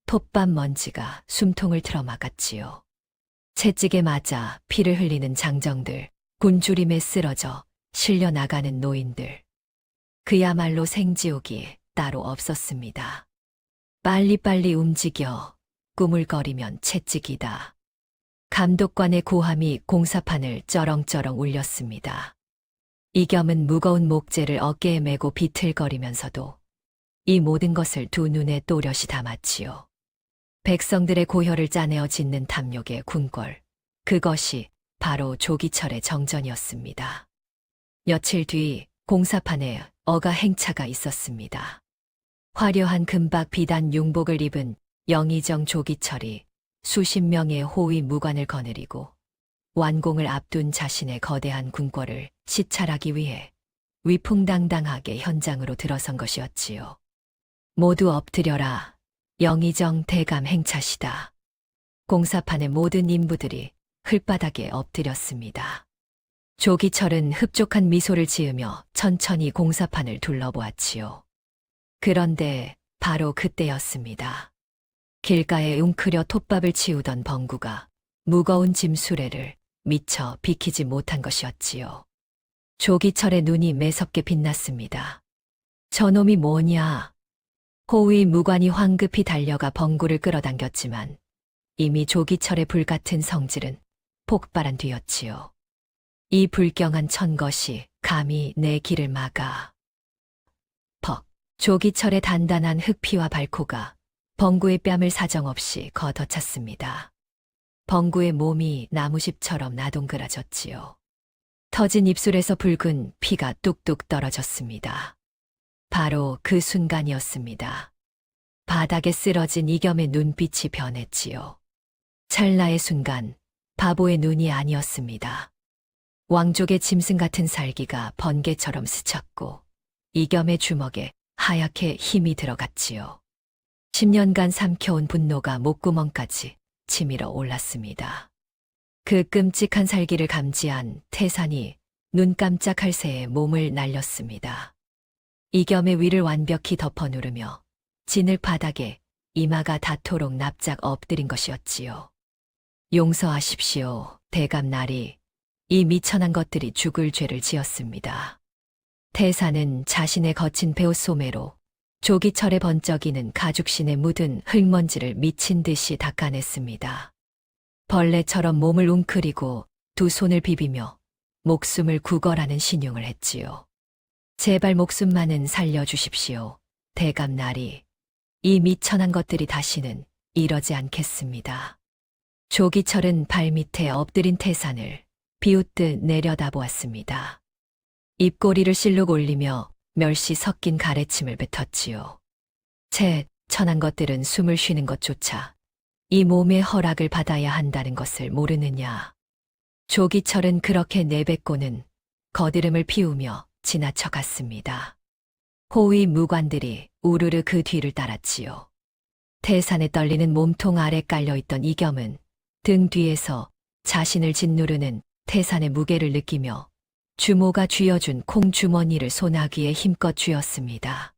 톱밥 먼지가 숨통을 틀어막았지요. 채찍에 맞아 피를 흘리는 장정들, 곤주림에 쓰러져 실려 나가는 노인들. 그야말로 생지옥이 따로 없었습니다. 빨리빨리 움직여, 꾸물거리면 채찍이다. 감독관의 고함이 공사판을 쩌렁쩌렁 울렸습니다. 이겸은 무거운 목재를 어깨에 메고 비틀거리면서도 이 모든 것을 두 눈에 또렷이 담았지요. 백성들의 고혈을 짜내어 짓는 탐욕의 궁궐, 그것이 바로 조기철의 정전이었습니다. 며칠 뒤 공사판에 어가 행차가 있었습니다. 화려한 금박 비단 융복을 입은 영의정 조기철이 수십 명의 호위 무관을 거느리고 완공을 앞둔 자신의 거대한 궁궐을 시찰하기 위해 위풍당당하게 현장으로 들어선 것이었지요. 모두 엎드려라. 영의정 대감 행차시다. 공사판의 모든 인부들이 흘바닥에 엎드렸습니다. 조기철은 흡족한 미소를 지으며 천천히 공사판을 둘러보았지요. 그런데 바로 그때였습니다. 길가에 웅크려 톱밥을 치우던 벙구가 무거운 짐 수레를 미처 비키지 못한 것이었지요. 조기철의 눈이 매섭게 빛났습니다. 저놈이 뭐냐? 호위 무관이 황급히 달려가 벙구를 끌어당겼지만 이미 조기철의 불같은 성질은 폭발한 뒤였지요. 이 불경한 천것이 감히 내 길을 막아. 퍽! 조기철의 단단한 흑피와 발코가 벙구의 뺨을 사정없이 걷어찼습니다. 벙구의 몸이 나무십처럼 나동그라졌지요. 터진 입술에서 붉은 피가 뚝뚝 떨어졌습니다. 바로 그 순간이었습니다. 바닥에 쓰러진 이겸의 눈빛이 변했지요. 찰나의 순간, 바보의 눈이 아니었습니다. 왕족의 짐승 같은 살기가 번개처럼 스쳤고 이겸의 주먹에 하얗게 힘이 들어갔지요. 10년간 삼켜온 분노가 목구멍까지 치밀어 올랐습니다. 그 끔찍한 살기를 감지한 태산이 눈 깜짝할 새에 몸을 날렸습니다. 이겸의 위를 완벽히 덮어 누르며 진흙 바닥에 이마가 닿도록 납작 엎드린 것이었지요. 용서하십시오, 대감나리. 이 미천한 것들이 죽을 죄를 지었습니다. 태산은 자신의 거친 베옷소매로 조기철에 번쩍이는 가죽신에 묻은 흙먼지를 미친 듯이 닦아냈습니다. 벌레처럼 몸을 웅크리고 두 손을 비비며 목숨을 구걸하는 신용을 했지요. 제발 목숨만은 살려주십시오, 대감나리. 이 미천한 것들이 다시는 이러지 않겠습니다. 조기철은 발밑에 엎드린 태산을 비웃듯 내려다보았습니다. 입꼬리를 실룩 올리며 멸시 섞인 가래침을 뱉었지요. 천한 것들은 숨을 쉬는 것조차 이 몸의 허락을 받아야 한다는 것을 모르느냐. 조기철은 그렇게 내뱉고는 거드름을 피우며 지나쳐 갔습니다. 호위 무관들이 우르르 그 뒤를 따랐지요. 태산에 떨리는 몸통 아래 깔려있던 이겸은 등 뒤에서 자신을 짓누르는 태산의 무게를 느끼며 주모가 쥐어준 콩주머니를 소나귀에 힘껏 쥐었습니다.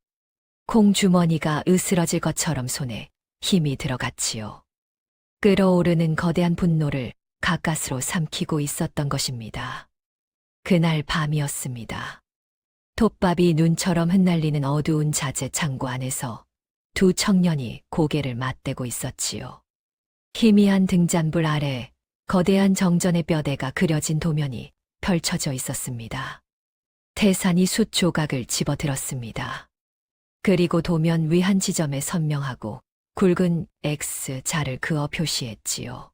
콩주머니가 으스러질 것처럼 손에 힘이 들어갔지요. 끓어오르는 거대한 분노를 가까스로 삼키고 있었던 것입니다. 그날 밤이었습니다. 톱밥이 눈처럼 흩날리는 어두운 자재 창고 안에서 두 청년이 고개를 맞대고 있었지요. 희미한 등잔불 아래 거대한 정전의 뼈대가 그려진 도면이 펼쳐져 있었습니다. 태산이 숫 조각을 집어들었습니다. 그리고 도면 위 한 지점에 선명하고 굵은 X자를 그어 표시했지요.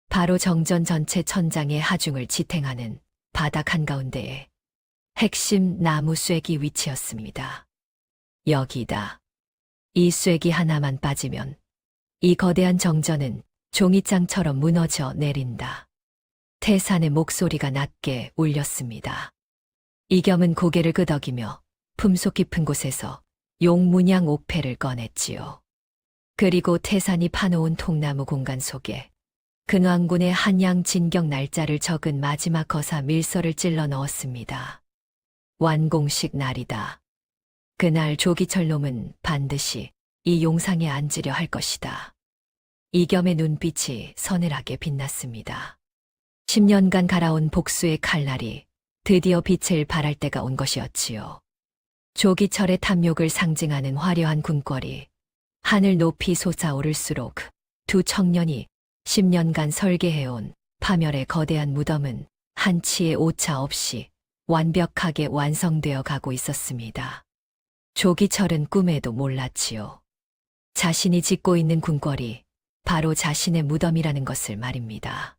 바로 정전 전체 천장의 하중을 지탱하는 바닥 한가운데에 핵심 나무 쐐기 위치였습니다. 여기다. 이 쐐기 하나만 빠지면 이 거대한 정전은 종이장처럼 무너져 내린다. 태산의 목소리가 낮게 울렸습니다. 이겸은 고개를 끄덕이며 품속 깊은 곳에서 용문양 옥패를 꺼냈지요. 그리고 태산이 파놓은 통나무 공간 속에 근왕군의 한양 진격 날짜를 적은 마지막 거사 밀서를 찔러 넣었습니다. 완공식 날이다. 그날 조기철 놈은 반드시 이 용상에 앉으려 할 것이다. 이겸의 눈빛이 서늘하게 빛났습니다. 10년간 갈아온 복수의 칼날이 드디어 빛을 발할 때가 온 것이었지요. 조기철의 탐욕을 상징하는 화려한 궁궐이 하늘 높이 솟아오를수록 두 청년이 10년간 설계해온 파멸의 거대한 무덤은 한치의 오차 없이 완벽하게 완성되어 가고 있었습니다. 조기철은 꿈에도 몰랐지요. 자신이 짓고 있는 궁궐이 바로 자신의 무덤이라는 것을 말입니다.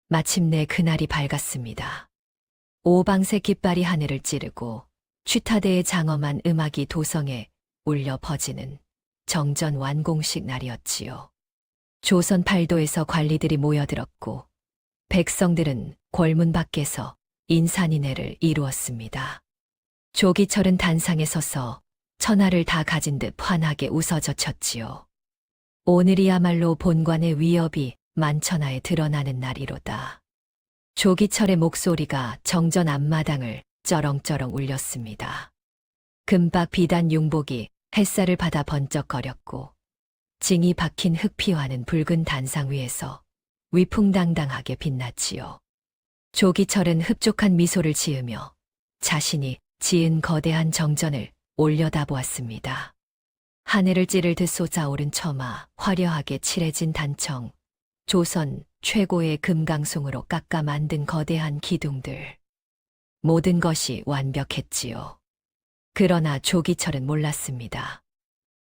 마침내 그날이 밝았습니다. 오방색 깃발이 하늘을 찌르고 취타대의 장엄한 음악이 도성에 울려 퍼지는 정전 완공식 날이었지요. 조선 팔도에서 관리들이 모여들었고 백성들은 골문 밖에서 인산인해를 이루었습니다. 조기철은 단상에 서서 천하를 다 가진 듯 환하게 웃어젖혔지요. 오늘이야말로 본관의 위협이 만천하에 드러나는 날이로다. 조기철의 목소리가 정전 앞마당을 쩌렁쩌렁 울렸습니다. 금박 비단 융복이 햇살을 받아 번쩍거렸고 징이 박힌 흙피와는 붉은 단상 위에서 위풍당당하게 빛났지요. 조기철은 흡족한 미소를 지으며 자신이 지은 거대한 정전을 올려다보았습니다. 하늘을 찌를 듯 솟아오른 처마, 화려하게 칠해진 단청, 조선 최고의 금강송으로 깎아 만든 거대한 기둥들. 모든 것이 완벽했지요. 그러나 조기철은 몰랐습니다.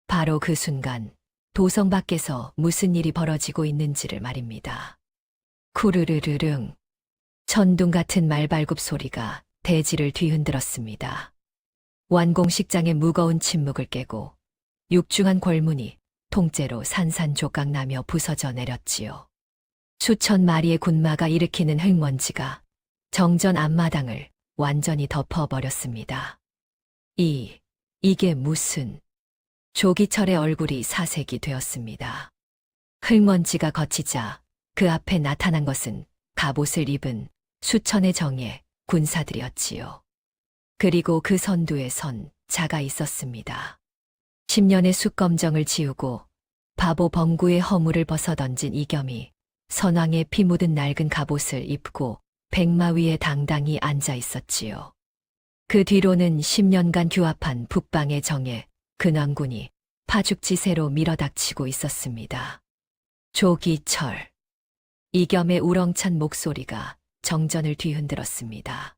바로 그 순간 도성 밖에서 무슨 일이 벌어지고 있는지를 말입니다. 쿠르르르릉. 천둥 같은 말발굽 소리가 대지를 뒤흔들었습니다. 완공식장의 무거운 침묵을 깨고 육중한 골문이 통째로 산산조각나며 부서져 내렸지요. 수천 마리의 군마가 일으키는 흙먼지가 정전 앞마당을 완전히 덮어버렸습니다. 이게 무슨. 조기철의 얼굴이 사색이 되었습니다. 흙먼지가 걷히자 그 앞에 나타난 것은 갑옷을 입은 수천의 정예 군사들이었지요. 그리고 그 선두에 선 자가 있었습니다. 10년의 숫검정을 지우고 바보 벙구의 허물을 벗어던진 이겸이 선왕의 피 묻은 낡은 갑옷을 입고 백마 위에 당당히 앉아 있었지요. 그 뒤로는 10년간 규합한 북방의 정예 근왕군이 파죽지세로 밀어닥치고 있었습니다. 조기철. 이겸의 우렁찬 목소리가 정전을 뒤흔들었습니다.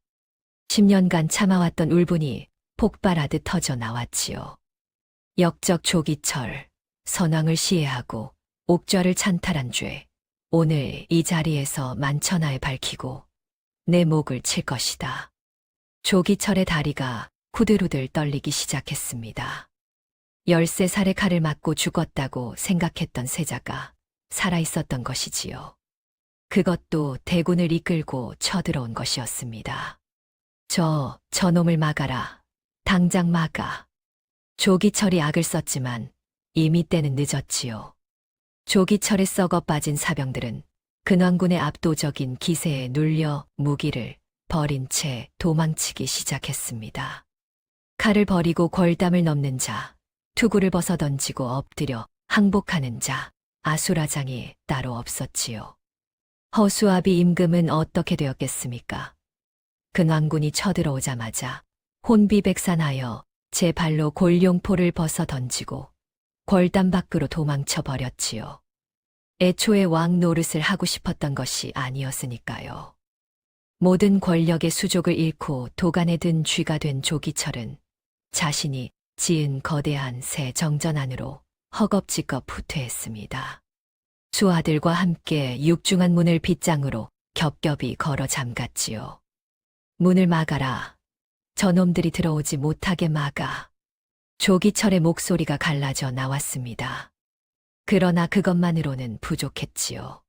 10년간 참아왔던 울분이 폭발하듯 터져 나왔지요. 역적 조기철, 선왕을 시해하고 옥좌를 찬탈한 죄, 오늘 이 자리에서 만천하에 밝히고 내 목을 칠 것이다. 조기철의 다리가 후들후들 떨리기 시작했습니다. 13살의 칼을 맞고 죽었다고 생각했던 세자가 살아있었던 것이지요. 그것도 대군을 이끌고 쳐들어온 것이었습니다. 저놈을 막아라. 당장 막아. 조기철이 악을 썼지만 이미 때는 늦었지요. 조기철에 썩어 빠진 사병들은 근왕군의 압도적인 기세에 눌려 무기를 버린 채 도망치기 시작했습니다. 칼을 버리고 골담을 넘는 자, 투구를 벗어던지고 엎드려 항복하는 자, 아수라장이 따로 없었지요. 허수아비 임금은 어떻게 되었겠습니까? 근왕군이 쳐들어오자마자 혼비백산하여 제 발로 골룡포를 벗어 던지고 골담 밖으로 도망쳐 버렸지요. 애초에 왕 노릇을 하고 싶었던 것이 아니었으니까요. 모든 권력의 수족을 잃고 도간에 든 쥐가 된 조기철은 자신이 지은 거대한 새 정전 안으로 허겁지겁 후퇴했습니다. 수하들과 함께 육중한 문을 빗장으로 겹겹이 걸어 잠갔지요. 문을 막아라. 저놈들이 들어오지 못하게 막아. 조기철의 목소리가 갈라져 나왔습니다. 그러나 그것만으로는 부족했지요.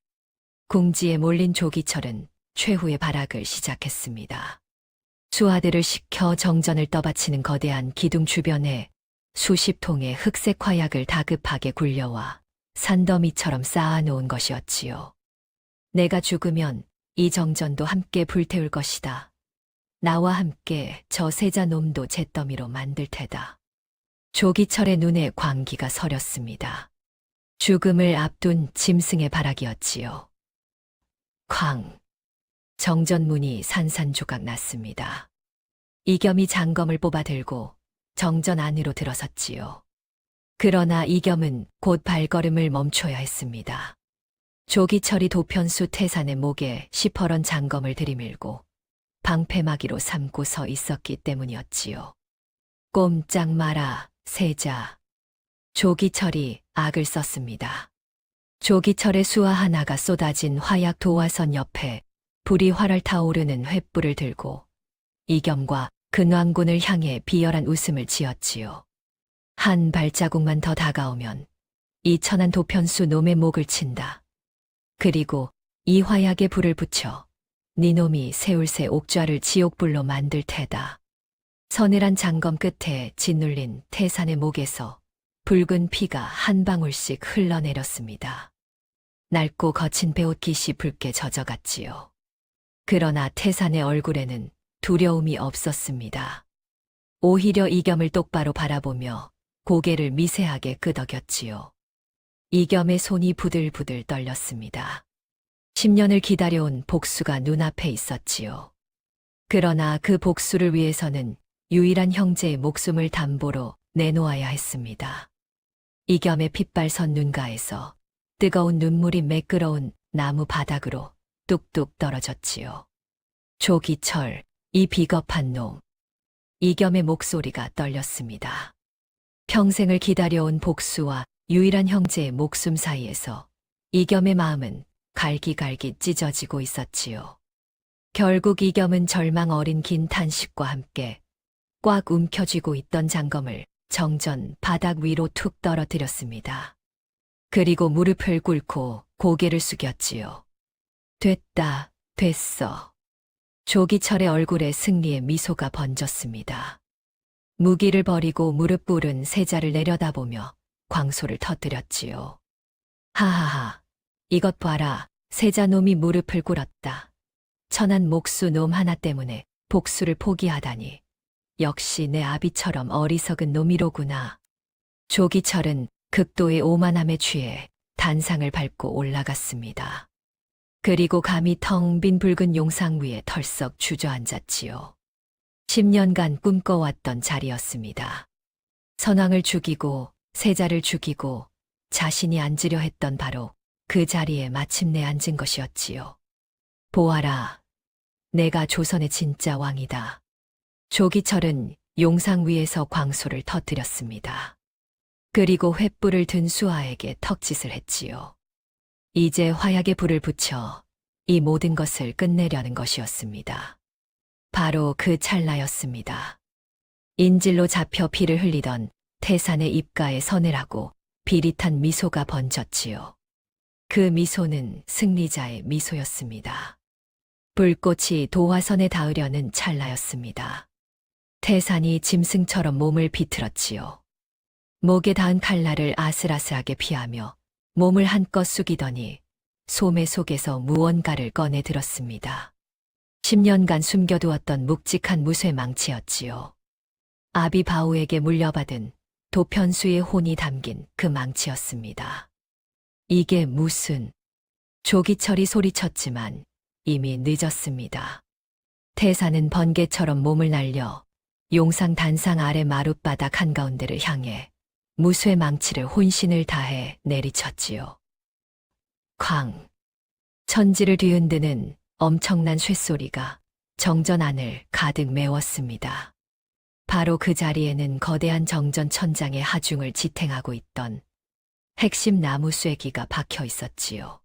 궁지에 몰린 조기철은 최후의 발악을 시작했습니다. 수하들을 시켜 정전을 떠받치는 거대한 기둥 주변에 수십 통의 흑색 화약을 다급하게 굴려와 산더미처럼 쌓아놓은 것이었지요. 내가 죽으면 이 정전도 함께 불태울 것이다. 나와 함께 저 세자 놈도 잿더미로 만들 테다. 조기철의 눈에 광기가 서렸습니다. 죽음을 앞둔 짐승의 발악이었지요. 쾅! 정전문이 산산조각 났습니다. 이겸이 장검을 뽑아들고 정전 안으로 들어섰지요. 그러나 이겸은 곧 발걸음을 멈춰야 했습니다. 조기철이 도편수 태산의 목에 시퍼런 장검을 들이밀고 방패막이로 삼고 서 있었기 때문이었지요. 꼼짝 마라, 세자. 조기철이 악을 썼습니다. 조기철의 수하 하나가 쏟아진 화약 도화선 옆에 불이 활활 타오르는 횃불을 들고 이겸과 근왕군을 향해 비열한 웃음을 지었지요. 한 발자국만 더 다가오면 이 천한 도편수 놈의 목을 친다. 그리고 이 화약에 불을 붙여 네 놈이 세울 새 옥좌를 지옥불로 만들 테다. 서늘한 장검 끝에 짓눌린 태산의 목에서 붉은 피가 한 방울씩 흘러내렸습니다. 낡고 거친 베옷깃이 붉게 젖어갔지요. 그러나 태산의 얼굴에는 두려움이 없었습니다. 오히려 이겸을 똑바로 바라보며 고개를 미세하게 끄덕였지요. 이겸의 손이 부들부들 떨렸습니다. 10년을 기다려온 복수가 눈앞에 있었지요. 그러나 그 복수를 위해서는 유일한 형제의 목숨을 담보로 내놓아야 했습니다. 이겸의 핏발선 눈가에서 뜨거운 눈물이 매끄러운 나무 바닥으로 뚝뚝 떨어졌지요. 조기철, 이 비겁한 놈. 이겸의 목소리가 떨렸습니다. 평생을 기다려온 복수와 유일한 형제의 목숨 사이에서 이겸의 마음은 갈기갈기 찢어지고 있었지요. 결국 이겸은 절망 어린 긴 탄식과 함께 꽉 움켜쥐고 있던 장검을 정전 바닥 위로 툭 떨어뜨렸습니다. 그리고 무릎을 꿇고 고개를 숙였지요. 됐다, 됐어. 조기철의 얼굴에 승리의 미소가 번졌습니다. 무기를 버리고 무릎 꿇은 세자를 내려다보며 광소를 터뜨렸지요. 하하하, 이것 봐라. 세자놈이 무릎을 꿇었다. 천한 목수 놈 하나 때문에 복수를 포기하다니. 역시 내 아비처럼 어리석은 놈이로구나. 조기철은 극도의 오만함에 취해 단상을 밟고 올라갔습니다. 그리고 감히 텅 빈 붉은 용상 위에 털썩 주저앉았지요. 10년간 꿈꿔왔던 자리였습니다. 선왕을 죽이고 세자를 죽이고 자신이 앉으려 했던 바로 그 자리에 마침내 앉은 것이었지요. 보아라, 내가 조선의 진짜 왕이다. 조기철은 용상 위에서 광소를 터뜨렸습니다. 그리고 횃불을 든 수하에게 턱짓을 했지요. 이제 화약에 불을 붙여 이 모든 것을 끝내려는 것이었습니다. 바로 그 찰나였습니다. 인질로 잡혀 피를 흘리던 태산의 입가에 서늘하고 비릿한 미소가 번졌지요. 그 미소는 승리자의 미소였습니다. 불꽃이 도화선에 닿으려는 찰나였습니다. 태산이 짐승처럼 몸을 비틀었지요. 목에 닿은 칼날을 아슬아슬하게 피하며 몸을 한껏 숙이더니 소매 속에서 무언가를 꺼내 들었습니다. 10년간 숨겨두었던 묵직한 무쇠 망치였지요. 아비 바우에게 물려받은 도편수의 혼이 담긴 그 망치였습니다. 이게 무슨... 조기철이 소리쳤지만 이미 늦었습니다. 태산은 번개처럼 몸을 날려 용상 단상 아래 마룻바닥 한가운데를 향해 무쇠 망치를 혼신을 다해 내리쳤지요. 쾅! 천지를 뒤흔드는 엄청난 쇳소리가 정전 안을 가득 메웠습니다. 바로 그 자리에는 거대한 정전 천장의 하중을 지탱하고 있던 핵심 나무 쐐기가 박혀 있었지요.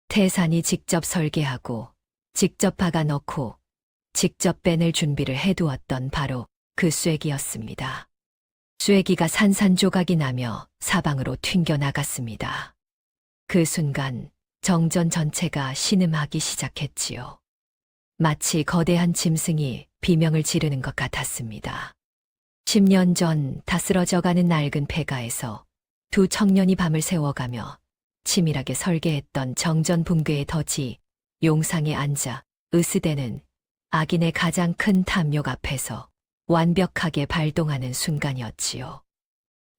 태산이 직접 설계하고 직접 박아 넣고 직접 빼낼 준비를 해두었던 바로 그 쐐기였습니다. 쐐기가 산산조각이 나며 사방으로 튕겨나갔습니다. 그 순간 정전 전체가 신음하기 시작했지요. 마치 거대한 짐승이 비명을 지르는 것 같았습니다. 10년 전 다스러져가는 낡은 폐가에서 두 청년이 밤을 새워가며 치밀하게 설계했던 정전 붕괴의 덫이 용상에 앉아 으스대는 악인의 가장 큰 탐욕 앞에서 완벽하게 발동하는 순간이었지요.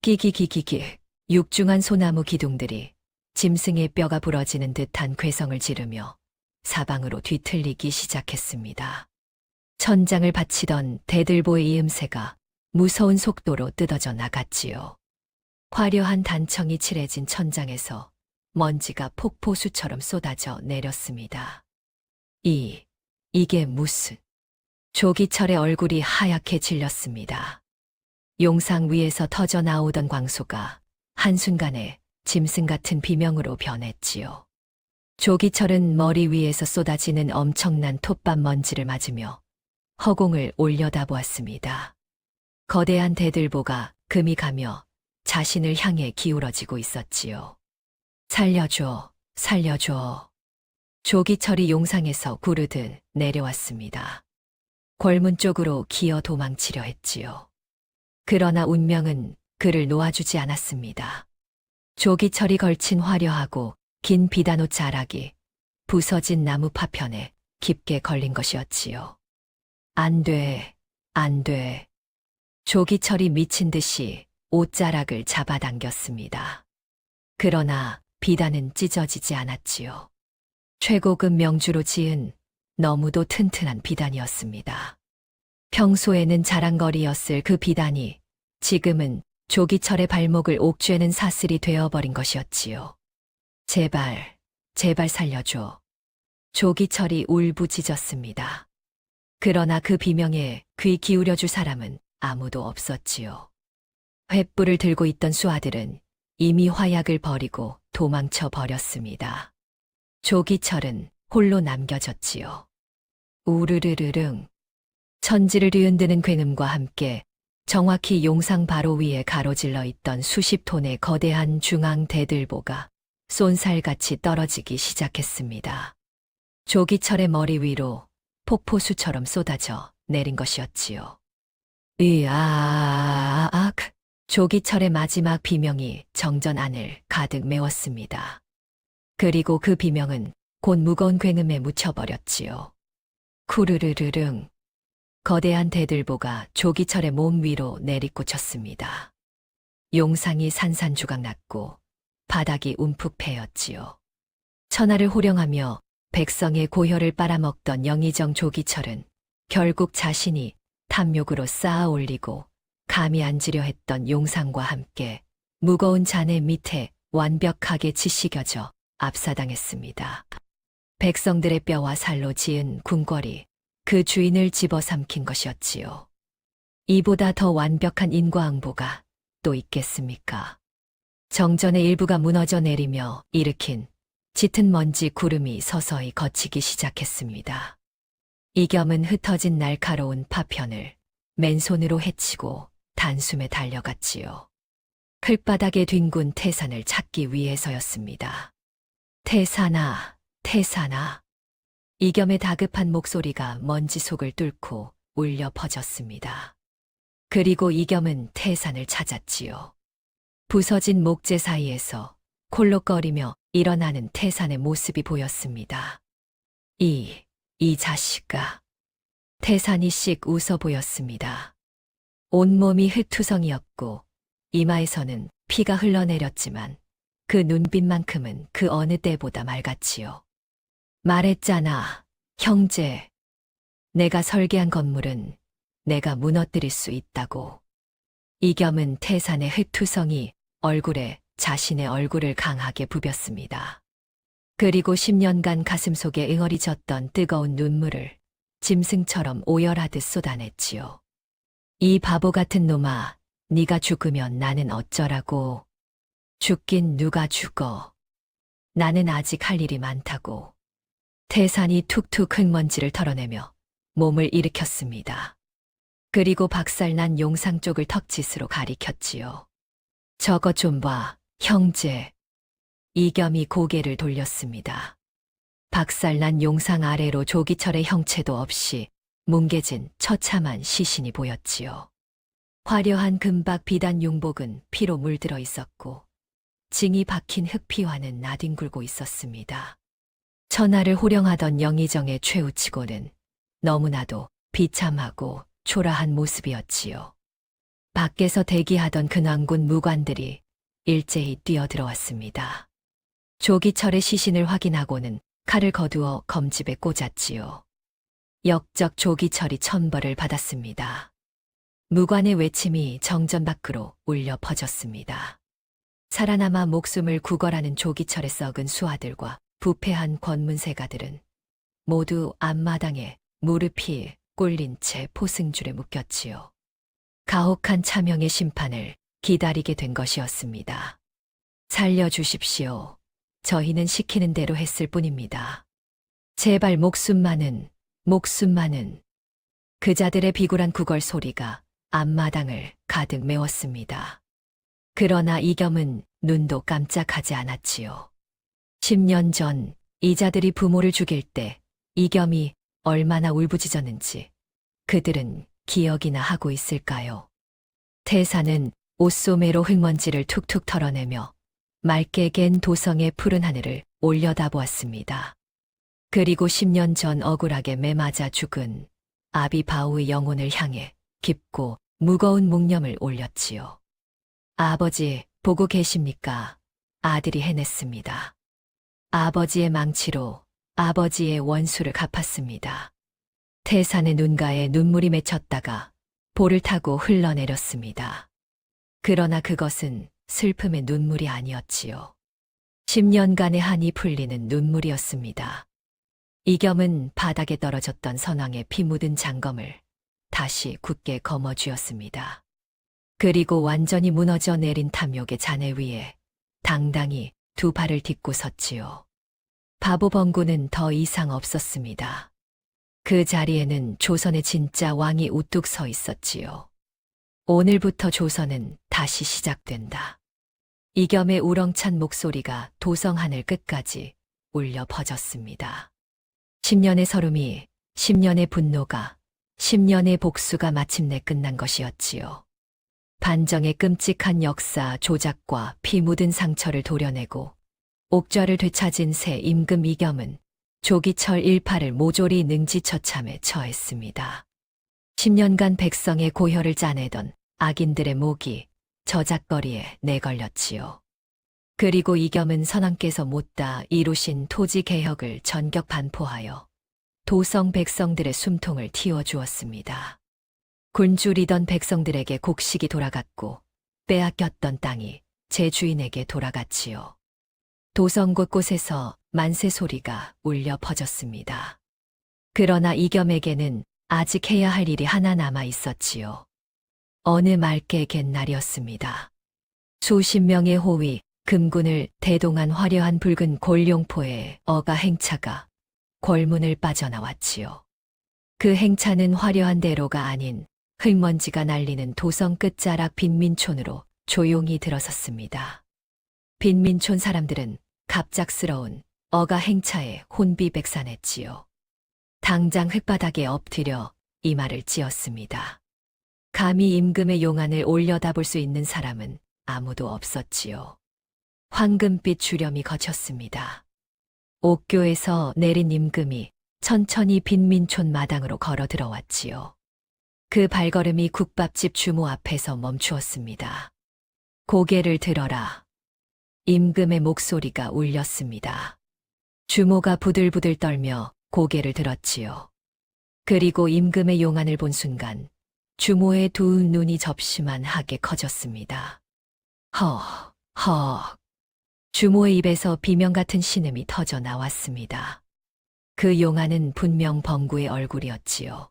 기기기기기, 육중한 소나무 기둥들이 짐승의 뼈가 부러지는 듯한 괴성을 지르며 사방으로 뒤틀리기 시작했습니다. 천장을 받치던 대들보의 이음새가 무서운 속도로 뜯어져 나갔지요. 화려한 단청이 칠해진 천장에서 먼지가 폭포수처럼 쏟아져 내렸습니다. 이게 무슨... 조기철의 얼굴이 하얗게 질렸습니다. 용상 위에서 터져 나오던 광소가 한순간에 짐승 같은 비명으로 변했지요. 조기철은 머리 위에서 쏟아지는 엄청난 톱밥 먼지를 맞으며 허공을 올려다보았습니다. 거대한 대들보가 금이 가며 자신을 향해 기울어지고 있었지요. 살려줘, 살려줘. 조기철이 용상에서 구르듯 내려왔습니다. 궐문 쪽으로 기어 도망치려 했지요. 그러나 운명은 그를 놓아주지 않았습니다. 조기철이 걸친 화려하고 긴 비단옷 자락이 부서진 나무 파편에 깊게 걸린 것이었지요. 안 돼, 안 돼. 조기철이 미친 듯이 옷자락을 잡아당겼습니다. 그러나 비단은 찢어지지 않았지요. 최고급 명주로 지은 너무도 튼튼한 비단이었습니다. 평소에는 자랑거리였을 그 비단이 지금은 조기철의 발목을 옥죄는 사슬이 되어버린 것이었지요. 제발, 제발 살려줘. 조기철이 울부짖었습니다. 그러나 그 비명에 귀 기울여줄 사람은 아무도 없었지요. 횃불을 들고 있던 수하들은 이미 화약을 버리고 도망쳐 버렸습니다. 조기철은 홀로 남겨졌지요. 우르르르릉. 천지를 뒤흔드는 굉음과 함께 정확히 용상 바로 위에 가로질러 있던 수십 톤의 거대한 중앙 대들보가 쏜살같이 떨어지기 시작했습니다. 조기철의 머리 위로 폭포수처럼 쏟아져 내린 것이었지요. 으아악. 조기철의 마지막 비명이 정전 안을 가득 메웠습니다. 그리고 그 비명은 곧 무거운 굉음에 묻혀버렸지요. 쿠르르르릉. 거대한 대들보가 조기철의 몸 위로 내리꽂혔습니다. 용상이 산산조각났고 바닥이 움푹 패였지요. 천하를 호령하며 백성의 고혈을 빨아먹던 영의정 조기철은 결국 자신이 탐욕으로 쌓아 올리고 감히 앉으려 했던 용상과 함께 무거운 잔해 밑에 완벽하게 지식여져 압사당했습니다. 백성들의 뼈와 살로 지은 궁궐이 그 주인을 집어삼킨 것이었지요. 이보다 더 완벽한 인과응보가 또 있겠습니까? 정전의 일부가 무너져 내리며 일으킨 짙은 먼지 구름이 서서히 걷히기 시작했습니다. 이겸은 흩어진 날카로운 파편을 맨손으로 헤치고 단숨에 달려갔지요. 클바닥에 뒹군 태산을 찾기 위해서였습니다. 태산아, 태산아. 이겸의 다급한 목소리가 먼지 속을 뚫고 울려 퍼졌습니다. 그리고 이겸은 태산을 찾았지요. 부서진 목재 사이에서 콜록거리며 일어나는 태산의 모습이 보였습니다. 이 자식아. 태산이 씩 웃어 보였습니다. 온몸이 흙투성이었고 이마에서는 피가 흘러내렸지만 그 눈빛만큼은 그 어느 때보다 맑았지요. 말했잖아, 형제. 내가 설계한 건물은 내가 무너뜨릴 수 있다고. 이겸은 태산의 흙투성이 얼굴에 자신의 얼굴을 강하게 부볐습니다. 그리고 10년간 가슴속에 응어리 졌던 뜨거운 눈물을 짐승처럼 오열하듯 쏟아냈지요. 이 바보 같은 놈아, 네가 죽으면 나는 어쩌라고. 죽긴 누가 죽어. 나는 아직 할 일이 많다고. 태산이 툭툭 흙먼지를 털어내며 몸을 일으켰습니다. 그리고 박살난 용상 쪽을 턱짓으로 가리켰지요. 저거 좀 봐, 형제. 이겸이 고개를 돌렸습니다. 박살난 용상 아래로 조기철의 형체도 없이 뭉개진 처참한 시신이 보였지요. 화려한 금박 비단 용복은 피로 물들어 있었고 징이 박힌 흙피와는 나뒹굴고 있었습니다. 천하를 호령하던 영의정의 최우치고는 너무나도 비참하고 초라한 모습이었지요. 밖에서 대기하던 근황군 무관들이 일제히 뛰어들어왔습니다. 조기철의 시신을 확인하고는 칼을 거두어 검집에 꽂았지요. 역적 조기철이 천벌을 받았습니다. 무관의 외침이 정전 밖으로 울려 퍼졌습니다. 살아남아 목숨을 구걸하는 조기철의 썩은 수하들과 부패한 권문세가들은 모두 앞마당에 무릎이 꿇린 채 포승줄에 묶였지요. 가혹한 차명의 심판을 기다리게 된 것이었습니다. 살려주십시오. 저희는 시키는 대로 했을 뿐입니다. 제발 목숨만은. 그자들의 비굴한 구걸 소리가 앞마당을 가득 메웠습니다. 그러나 이겸은 눈도 깜짝하지 않았지요. 10년 전 이자들이 부모를 죽일 때 이겸이 얼마나 울부짖었는지 그들은 기억이나 하고 있을까요? 태산은 옷소매로 흙먼지를 툭툭 털어내며 맑게 갠 도성의 푸른 하늘을 올려다보았습니다. 그리고 10년 전 억울하게 매맞아 죽은 아비바우의 영혼을 향해 깊고 무거운 묵념을 올렸지요. 아버지, 보고 계십니까? 아들이 해냈습니다. 아버지의 망치로 아버지의 원수를 갚았습니다. 태산의 눈가에 눈물이 맺혔다가 볼을 타고 흘러내렸습니다. 그러나 그것은 슬픔의 눈물이 아니었지요. 10년간의 한이 풀리는 눈물이었습니다. 이겸은 바닥에 떨어졌던 선왕의 피 묻은 장검을 다시 굳게 거머쥐었습니다. 그리고 완전히 무너져 내린 탐욕의 잔해 위에 당당히 두 발을 딛고 섰지요. 바보 번구는 더 이상 없었습니다. 그 자리에는 조선의 진짜 왕이 우뚝 서 있었지요. 오늘부터 조선은 다시 시작된다. 이겸의 우렁찬 목소리가 도성 하늘 끝까지 울려 퍼졌습니다. 10년의 서름이, 10년의 분노가 10년의 복수가 마침내 끝난 것이었지요. 반정의 끔찍한 역사 조작과 피 묻은 상처를 도려내고 옥좌를 되찾은 새 임금 이겸은 조기철 일파를 모조리 능지처참에 처했습니다. 10년간 백성의 고혈을 짜내던 악인들의 목이 저작거리에 내걸렸지요. 그리고 이겸은 선왕께서 못다 이루신 토지 개혁을 전격 반포하여 도성 백성들의 숨통을 틔워주었습니다. 굶주리던 백성들에게 곡식이 돌아갔고 빼앗겼던 땅이 제 주인에게 돌아갔지요. 도성 곳곳에서 만세 소리가 울려 퍼졌습니다. 그러나 이겸에게는 아직 해야 할 일이 하나 남아 있었지요. 어느 맑게 갠 날이었습니다. 수십 명의 호위, 금군을 대동한 화려한 붉은 골룡포에 어가 행차가 골문을 빠져나왔지요. 그 행차는 화려한 대로가 아닌 흙먼지가 날리는 도성 끝자락 빈민촌으로 조용히 들어섰습니다. 빈민촌 사람들은 갑작스러운 어가 행차에 혼비백산했지요. 당장 흙바닥에 엎드려 이마를 찧었습니다. 감히 임금의 용안을 올려다볼 수 있는 사람은 아무도 없었지요. 황금빛 주렴이 거쳤습니다. 옥교에서 내린 임금이 천천히 빈민촌 마당으로 걸어 들어왔지요. 그 발걸음이 국밥집 주모 앞에서 멈추었습니다. 고개를 들어라. 임금의 목소리가 울렸습니다. 주모가 부들부들 떨며 고개를 들었지요. 그리고 임금의 용안을 본 순간 주모의 두 눈이 접시만하게 커졌습니다. 허. 주모의 입에서 비명 같은 신음이 터져 나왔습니다. 그 용안은 분명 벙구의 얼굴이었지요.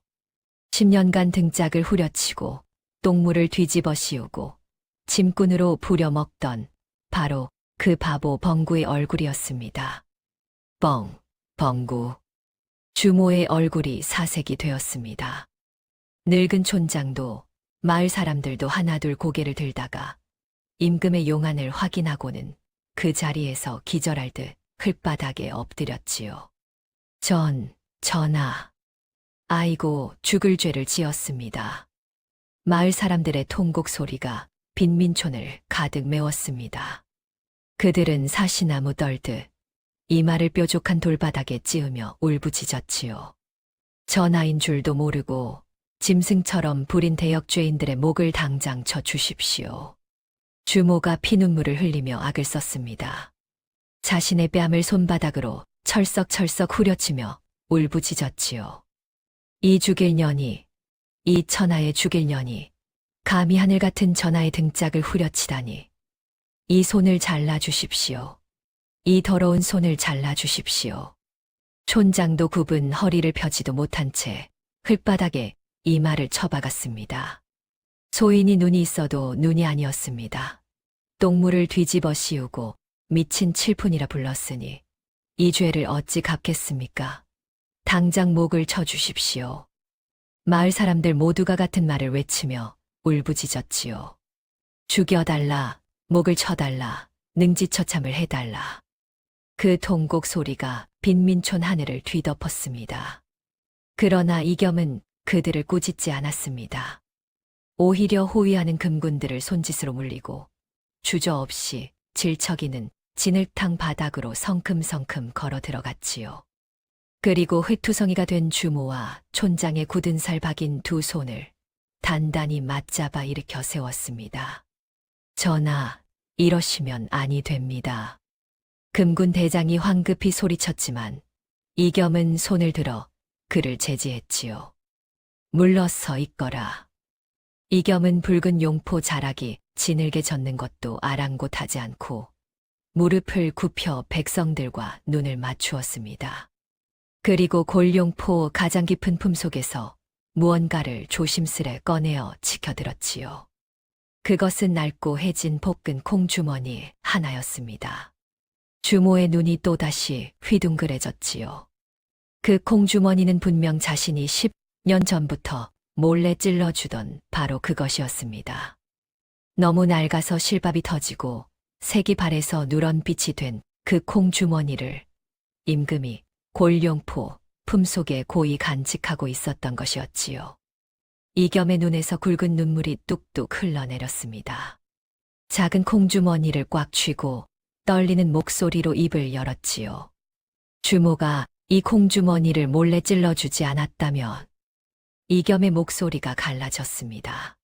10년간 등짝을 후려치고 똥물을 뒤집어 씌우고 짐꾼으로 부려먹던 바로 그 바보 벙구의 얼굴이었습니다. 벙구. 주모의 얼굴이 사색이 되었습니다. 늙은 촌장도 마을 사람들도 하나둘 고개를 들다가 임금의 용안을 확인하고는 그 자리에서 기절할 듯 흙바닥에 엎드렸지요. 전하. 아이고 죽을 죄를 지었습니다. 마을 사람들의 통곡 소리가 빈민촌을 가득 메웠습니다. 그들은 사시나무 떨듯 이마를 뾰족한 돌바닥에 찧으며 울부짖었지요. 전하인 줄도 모르고 짐승처럼 부린 대역죄인들의 목을 당장 쳐 주십시오. 주모가 피눈물을 흘리며 악을 썼습니다. 자신의 뺨을 손바닥으로 철썩철썩 후려치며 울부짖었지요. 이 죽일 년이, 이 천하의 죽일 년이 감히 하늘 같은 전하의 등짝을 후려치다니. 이 손을 잘라주십시오. 이 더러운 손을 잘라주십시오. 촌장도 굽은 허리를 펴지도 못한 채 흙바닥에 이마를 쳐박았습니다. 소인이 눈이 있어도 눈이 아니었습니다. 똥물을 뒤집어 씌우고 미친 칠푼이라 불렀으니 이 죄를 어찌 갚겠습니까? 당장 목을 쳐주십시오. 마을 사람들 모두가 같은 말을 외치며 울부짖었지요. 죽여달라, 목을 쳐달라, 능지처참을 해달라. 그 통곡 소리가 빈민촌 하늘을 뒤덮었습니다. 그러나 이겸은 그들을 꾸짖지 않았습니다. 오히려 호위하는 금군들을 손짓으로 물리고 주저없이 질척이는 진흙탕 바닥으로 성큼성큼 걸어 들어갔지요. 그리고 흙투성이가 된 주모와 촌장의 굳은 살 박인 두 손을 단단히 맞잡아 일으켜 세웠습니다. 전하, 이러시면 아니 됩니다. 금군 대장이 황급히 소리쳤지만 이겸은 손을 들어 그를 제지했지요. 물러서 있거라. 이겸은 붉은 용포 자락이 지늘게 젖는 것도 아랑곳하지 않고 무릎을 굽혀 백성들과 눈을 맞추었습니다. 그리고 골룡포 가장 깊은 품 속에서 무언가를 조심스레 꺼내어 치켜들었지요. 그것은 낡고 해진 볶은 콩주머니 하나였습니다. 주모의 눈이 또다시 휘둥그레졌지요. 그 콩주머니는 분명 자신이 10년 전부터 몰래 찔러주던 바로 그것이었습니다. 너무 낡아서 실밥이 터지고 색이 바래서 누런 빛이 된 그 콩주머니를 임금이 골룡포 품속에 고이 간직하고 있었던 것이었지요. 이겸의 눈에서 굵은 눈물이 뚝뚝 흘러내렸습니다. 작은 콩주머니를 꽉 쥐고 떨리는 목소리로 입을 열었지요. 주모가 이 콩주머니를 몰래 찔러주지 않았다면 이겸의 목소리가 갈라졌습니다.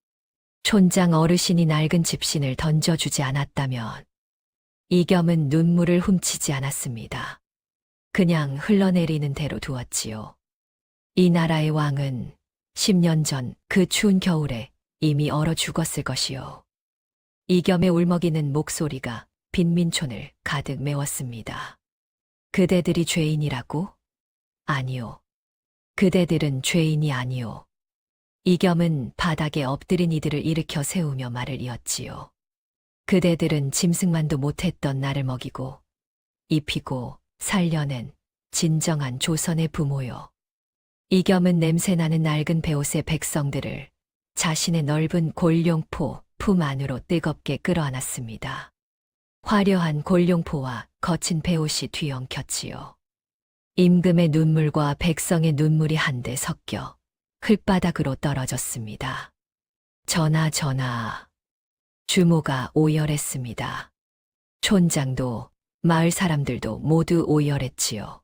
촌장 어르신이 낡은 집신을 던져주지 않았다면 이겸은 눈물을 훔치지 않았습니다. 그냥 흘러내리는 대로 두었지요. 이 나라의 왕은 10년 전 그 추운 겨울에 이미 얼어 죽었을 것이요. 이겸의 울먹이는 목소리가 빈민촌을 가득 메웠습니다. 그대들이 죄인이라고? 아니요. 그대들은 죄인이 아니요. 이겸은 바닥에 엎드린 이들을 일으켜 세우며 말을 이었지요. 그대들은 짐승만도 못했던 나를 먹이고 입히고 살려낸 진정한 조선의 부모요. 이겸은 냄새나는 낡은 베옷의 백성들을 자신의 넓은 골룡포 품 안으로 뜨겁게 끌어안았습니다. 화려한 골룡포와 거친 베옷이 뒤엉켰지요. 임금의 눈물과 백성의 눈물이 한데 섞여 흙바닥으로 떨어졌습니다. 전하. 주모가 오열했습니다. 촌장도 마을 사람들도 모두 오열했지요.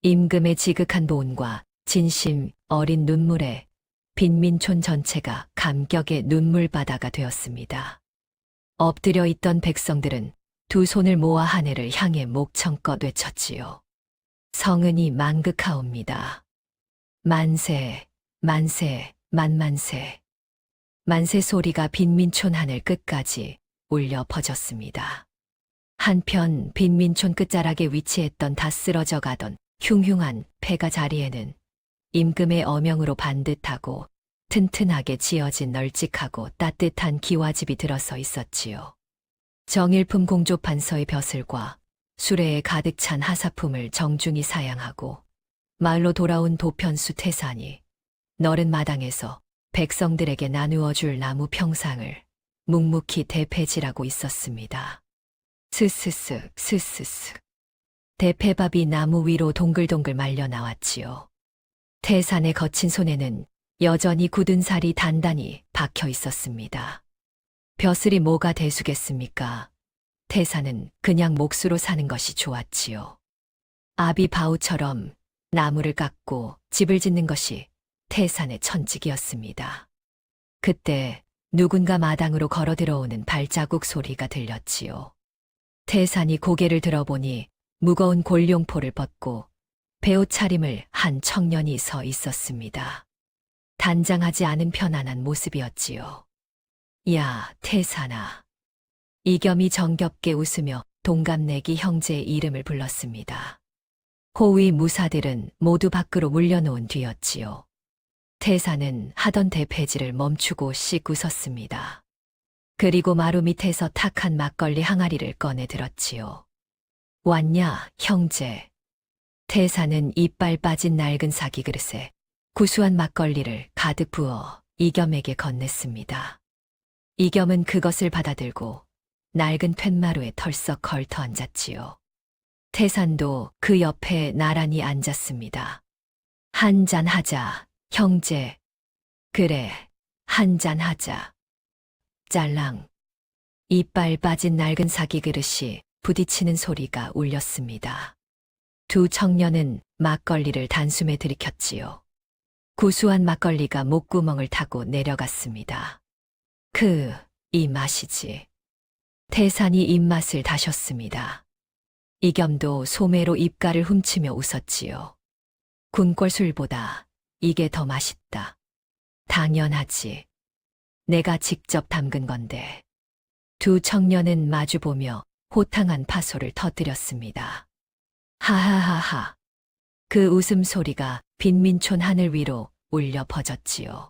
임금의 지극한 보온과 진심 어린 눈물에 빈민촌 전체가 감격의 눈물바다가 되었습니다. 엎드려 있던 백성들은 두 손을 모아 하늘을 향해 목청껏 외쳤지요. 성은이 망극하옵니다. 만세, 만세, 만만세. 만세 소리가 빈민촌 하늘 끝까지 울려 퍼졌습니다. 한편 빈민촌 끝자락에 위치했던 다 쓰러져 가던 흉흉한 폐가 자리에는 임금의 어명으로 반듯하고 튼튼하게 지어진 널찍하고 따뜻한 기와집이 들어서 있었지요. 정일품 공조판서의 벼슬과 수레에 가득 찬 하사품을 정중히 사양하고 마을로 돌아온 도편수 태산이 너른 마당에서 백성들에게 나누어 줄 나무 평상을 묵묵히 대패질하고 있었습니다. 스스스. 대패밥이 나무 위로 동글동글 말려 나왔지요. 태산의 거친 손에는 여전히 굳은 살이 단단히 박혀 있었습니다. 벼슬이 뭐가 대수겠습니까? 태산은 그냥 몫으로 사는 것이 좋았지요. 아비 바우처럼 나무를 깎고 집을 짓는 것이 태산의 천직이었습니다. 그때 누군가 마당으로 걸어 들어오는 발자국 소리가 들렸지요. 태산이 고개를 들어보니 무거운 골룡포를 벗고 베옷 차림을 한 청년이 서 있었습니다. 단장하지 않은 편안한 모습이었지요. 야, 태산아. 이겸이 정겹게 웃으며 동갑내기 형제의 이름을 불렀습니다. 호위 무사들은 모두 밖으로 물려놓은 뒤였지요. 태산은 하던 대패질을 멈추고 씩 웃었습니다. 그리고 마루 밑에서 탁한 막걸리 항아리를 꺼내 들었지요. 왔냐, 형제. 태산은 이빨 빠진 낡은 사기 그릇에 구수한 막걸리를 가득 부어 이겸에게 건넸습니다. 이겸은 그것을 받아들고 낡은 툇마루에 털썩 걸터 앉았지요. 태산도 그 옆에 나란히 앉았습니다. 한잔하자, 형제. 그래, 한잔하자. 짤랑. 이빨 빠진 낡은 사기 그릇이 부딪히는 소리가 울렸습니다. 두 청년은 막걸리를 단숨에 들이켰지요. 구수한 막걸리가 목구멍을 타고 내려갔습니다. 이 맛이지. 태산이 입맛을 다셨습니다. 이겸도 소매로 입가를 훔치며 웃었지요. 군골술보다 이게 더 맛있다. 당연하지. 내가 직접 담근 건데. 두 청년은 마주보며 호탕한 파소를 터뜨렸습니다. 하하하하. 그 웃음소리가 빈민촌 하늘 위로 울려 퍼졌지요.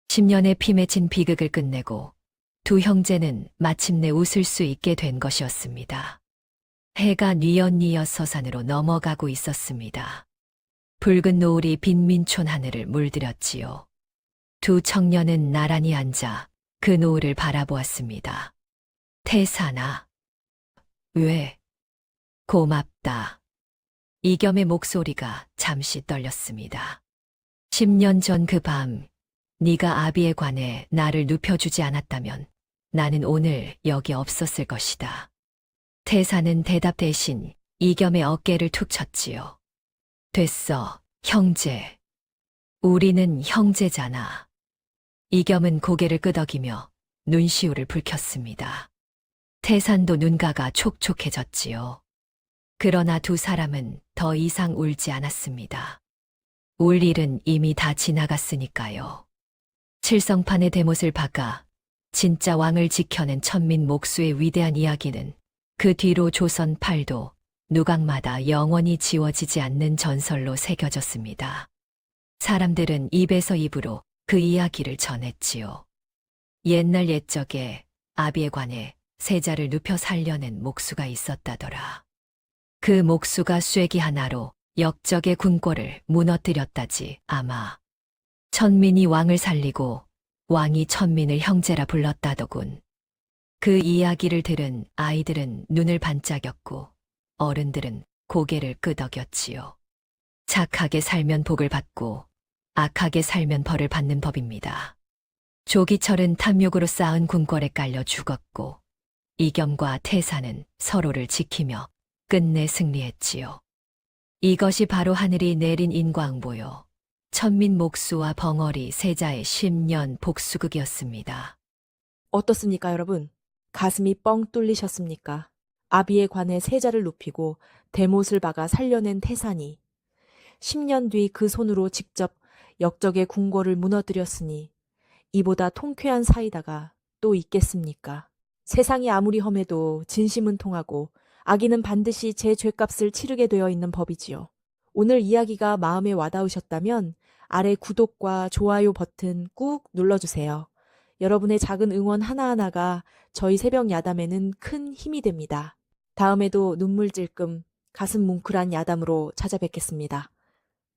10년의 피 맺힌 비극을 끝내고 두 형제는 마침내 웃을 수 있게 된 것이었습니다. 해가 뉘엿뉘엿 서산으로 넘어가고 있었습니다. 붉은 노을이 빈민촌 하늘을 물들였지요. 두 청년은 나란히 앉아 그 노을을 바라보았습니다. 태산아. 왜? 고맙다. 이겸의 목소리가 잠시 떨렸습니다. 10년 전 그 밤, 네가 아비에 관해 나를 눕혀주지 않았다면 나는 오늘 여기 없었을 것이다. 태사는 대답 대신 이겸의 어깨를 툭 쳤지요. 됐어, 형제. 우리는 형제잖아. 이겸은 고개를 끄덕이며 눈시울을 붉혔습니다. 태산도 눈가가 촉촉해졌지요. 그러나 두 사람은 더 이상 울지 않았습니다. 울 일은 이미 다 지나갔으니까요. 칠성판의 대못을 박아 진짜 왕을 지켜낸 천민 목수의 위대한 이야기는 그 뒤로 조선 팔도 누각마다 영원히 지워지지 않는 전설로 새겨졌습니다. 사람들은 입에서 입으로 그 이야기를 전했지요. 옛날 옛적에 아비에 관해 세자를 눕혀 살려낸 목수가 있었다더라. 그 목수가 쐐기 하나로 역적의 궁궐을 무너뜨렸다지 아마. 천민이 왕을 살리고 왕이 천민을 형제라 불렀다더군. 그 이야기를 들은 아이들은 눈을 반짝였고 어른들은 고개를 끄덕였지요. 착하게 살면 복을 받고 악하게 살면 벌을 받는 법입니다. 조기철은 탐욕으로 쌓은 궁궐에 깔려 죽었고 이겸과 태사는 서로를 지키며 끝내 승리했지요. 이것이 바로 하늘이 내린 인과응보요. 천민 목수와 벙어리 세자의 10년 복수극이었습니다. 어떻습니까, 여러분? 가슴이 뻥 뚫리셨습니까? 아비에 관해 세자를 눕히고 대못을 박아 살려낸 태산이 10년 뒤 그 손으로 직접 역적의 궁궐을 무너뜨렸으니 이보다 통쾌한 사이다가 또 있겠습니까? 세상이 아무리 험해도 진심은 통하고 악인은 반드시 제 죄값을 치르게 되어 있는 법이지요. 오늘 이야기가 마음에 와닿으셨다면 아래 구독과 좋아요 버튼 꾹 눌러주세요. 여러분의 작은 응원 하나하나가 저희 새벽 야담에는 큰 힘이 됩니다. 다음에도 눈물 찔끔 가슴 뭉클한 야담으로 찾아뵙겠습니다.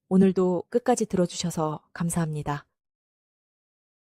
오늘도 끝까지 들어주셔서 감사합니다.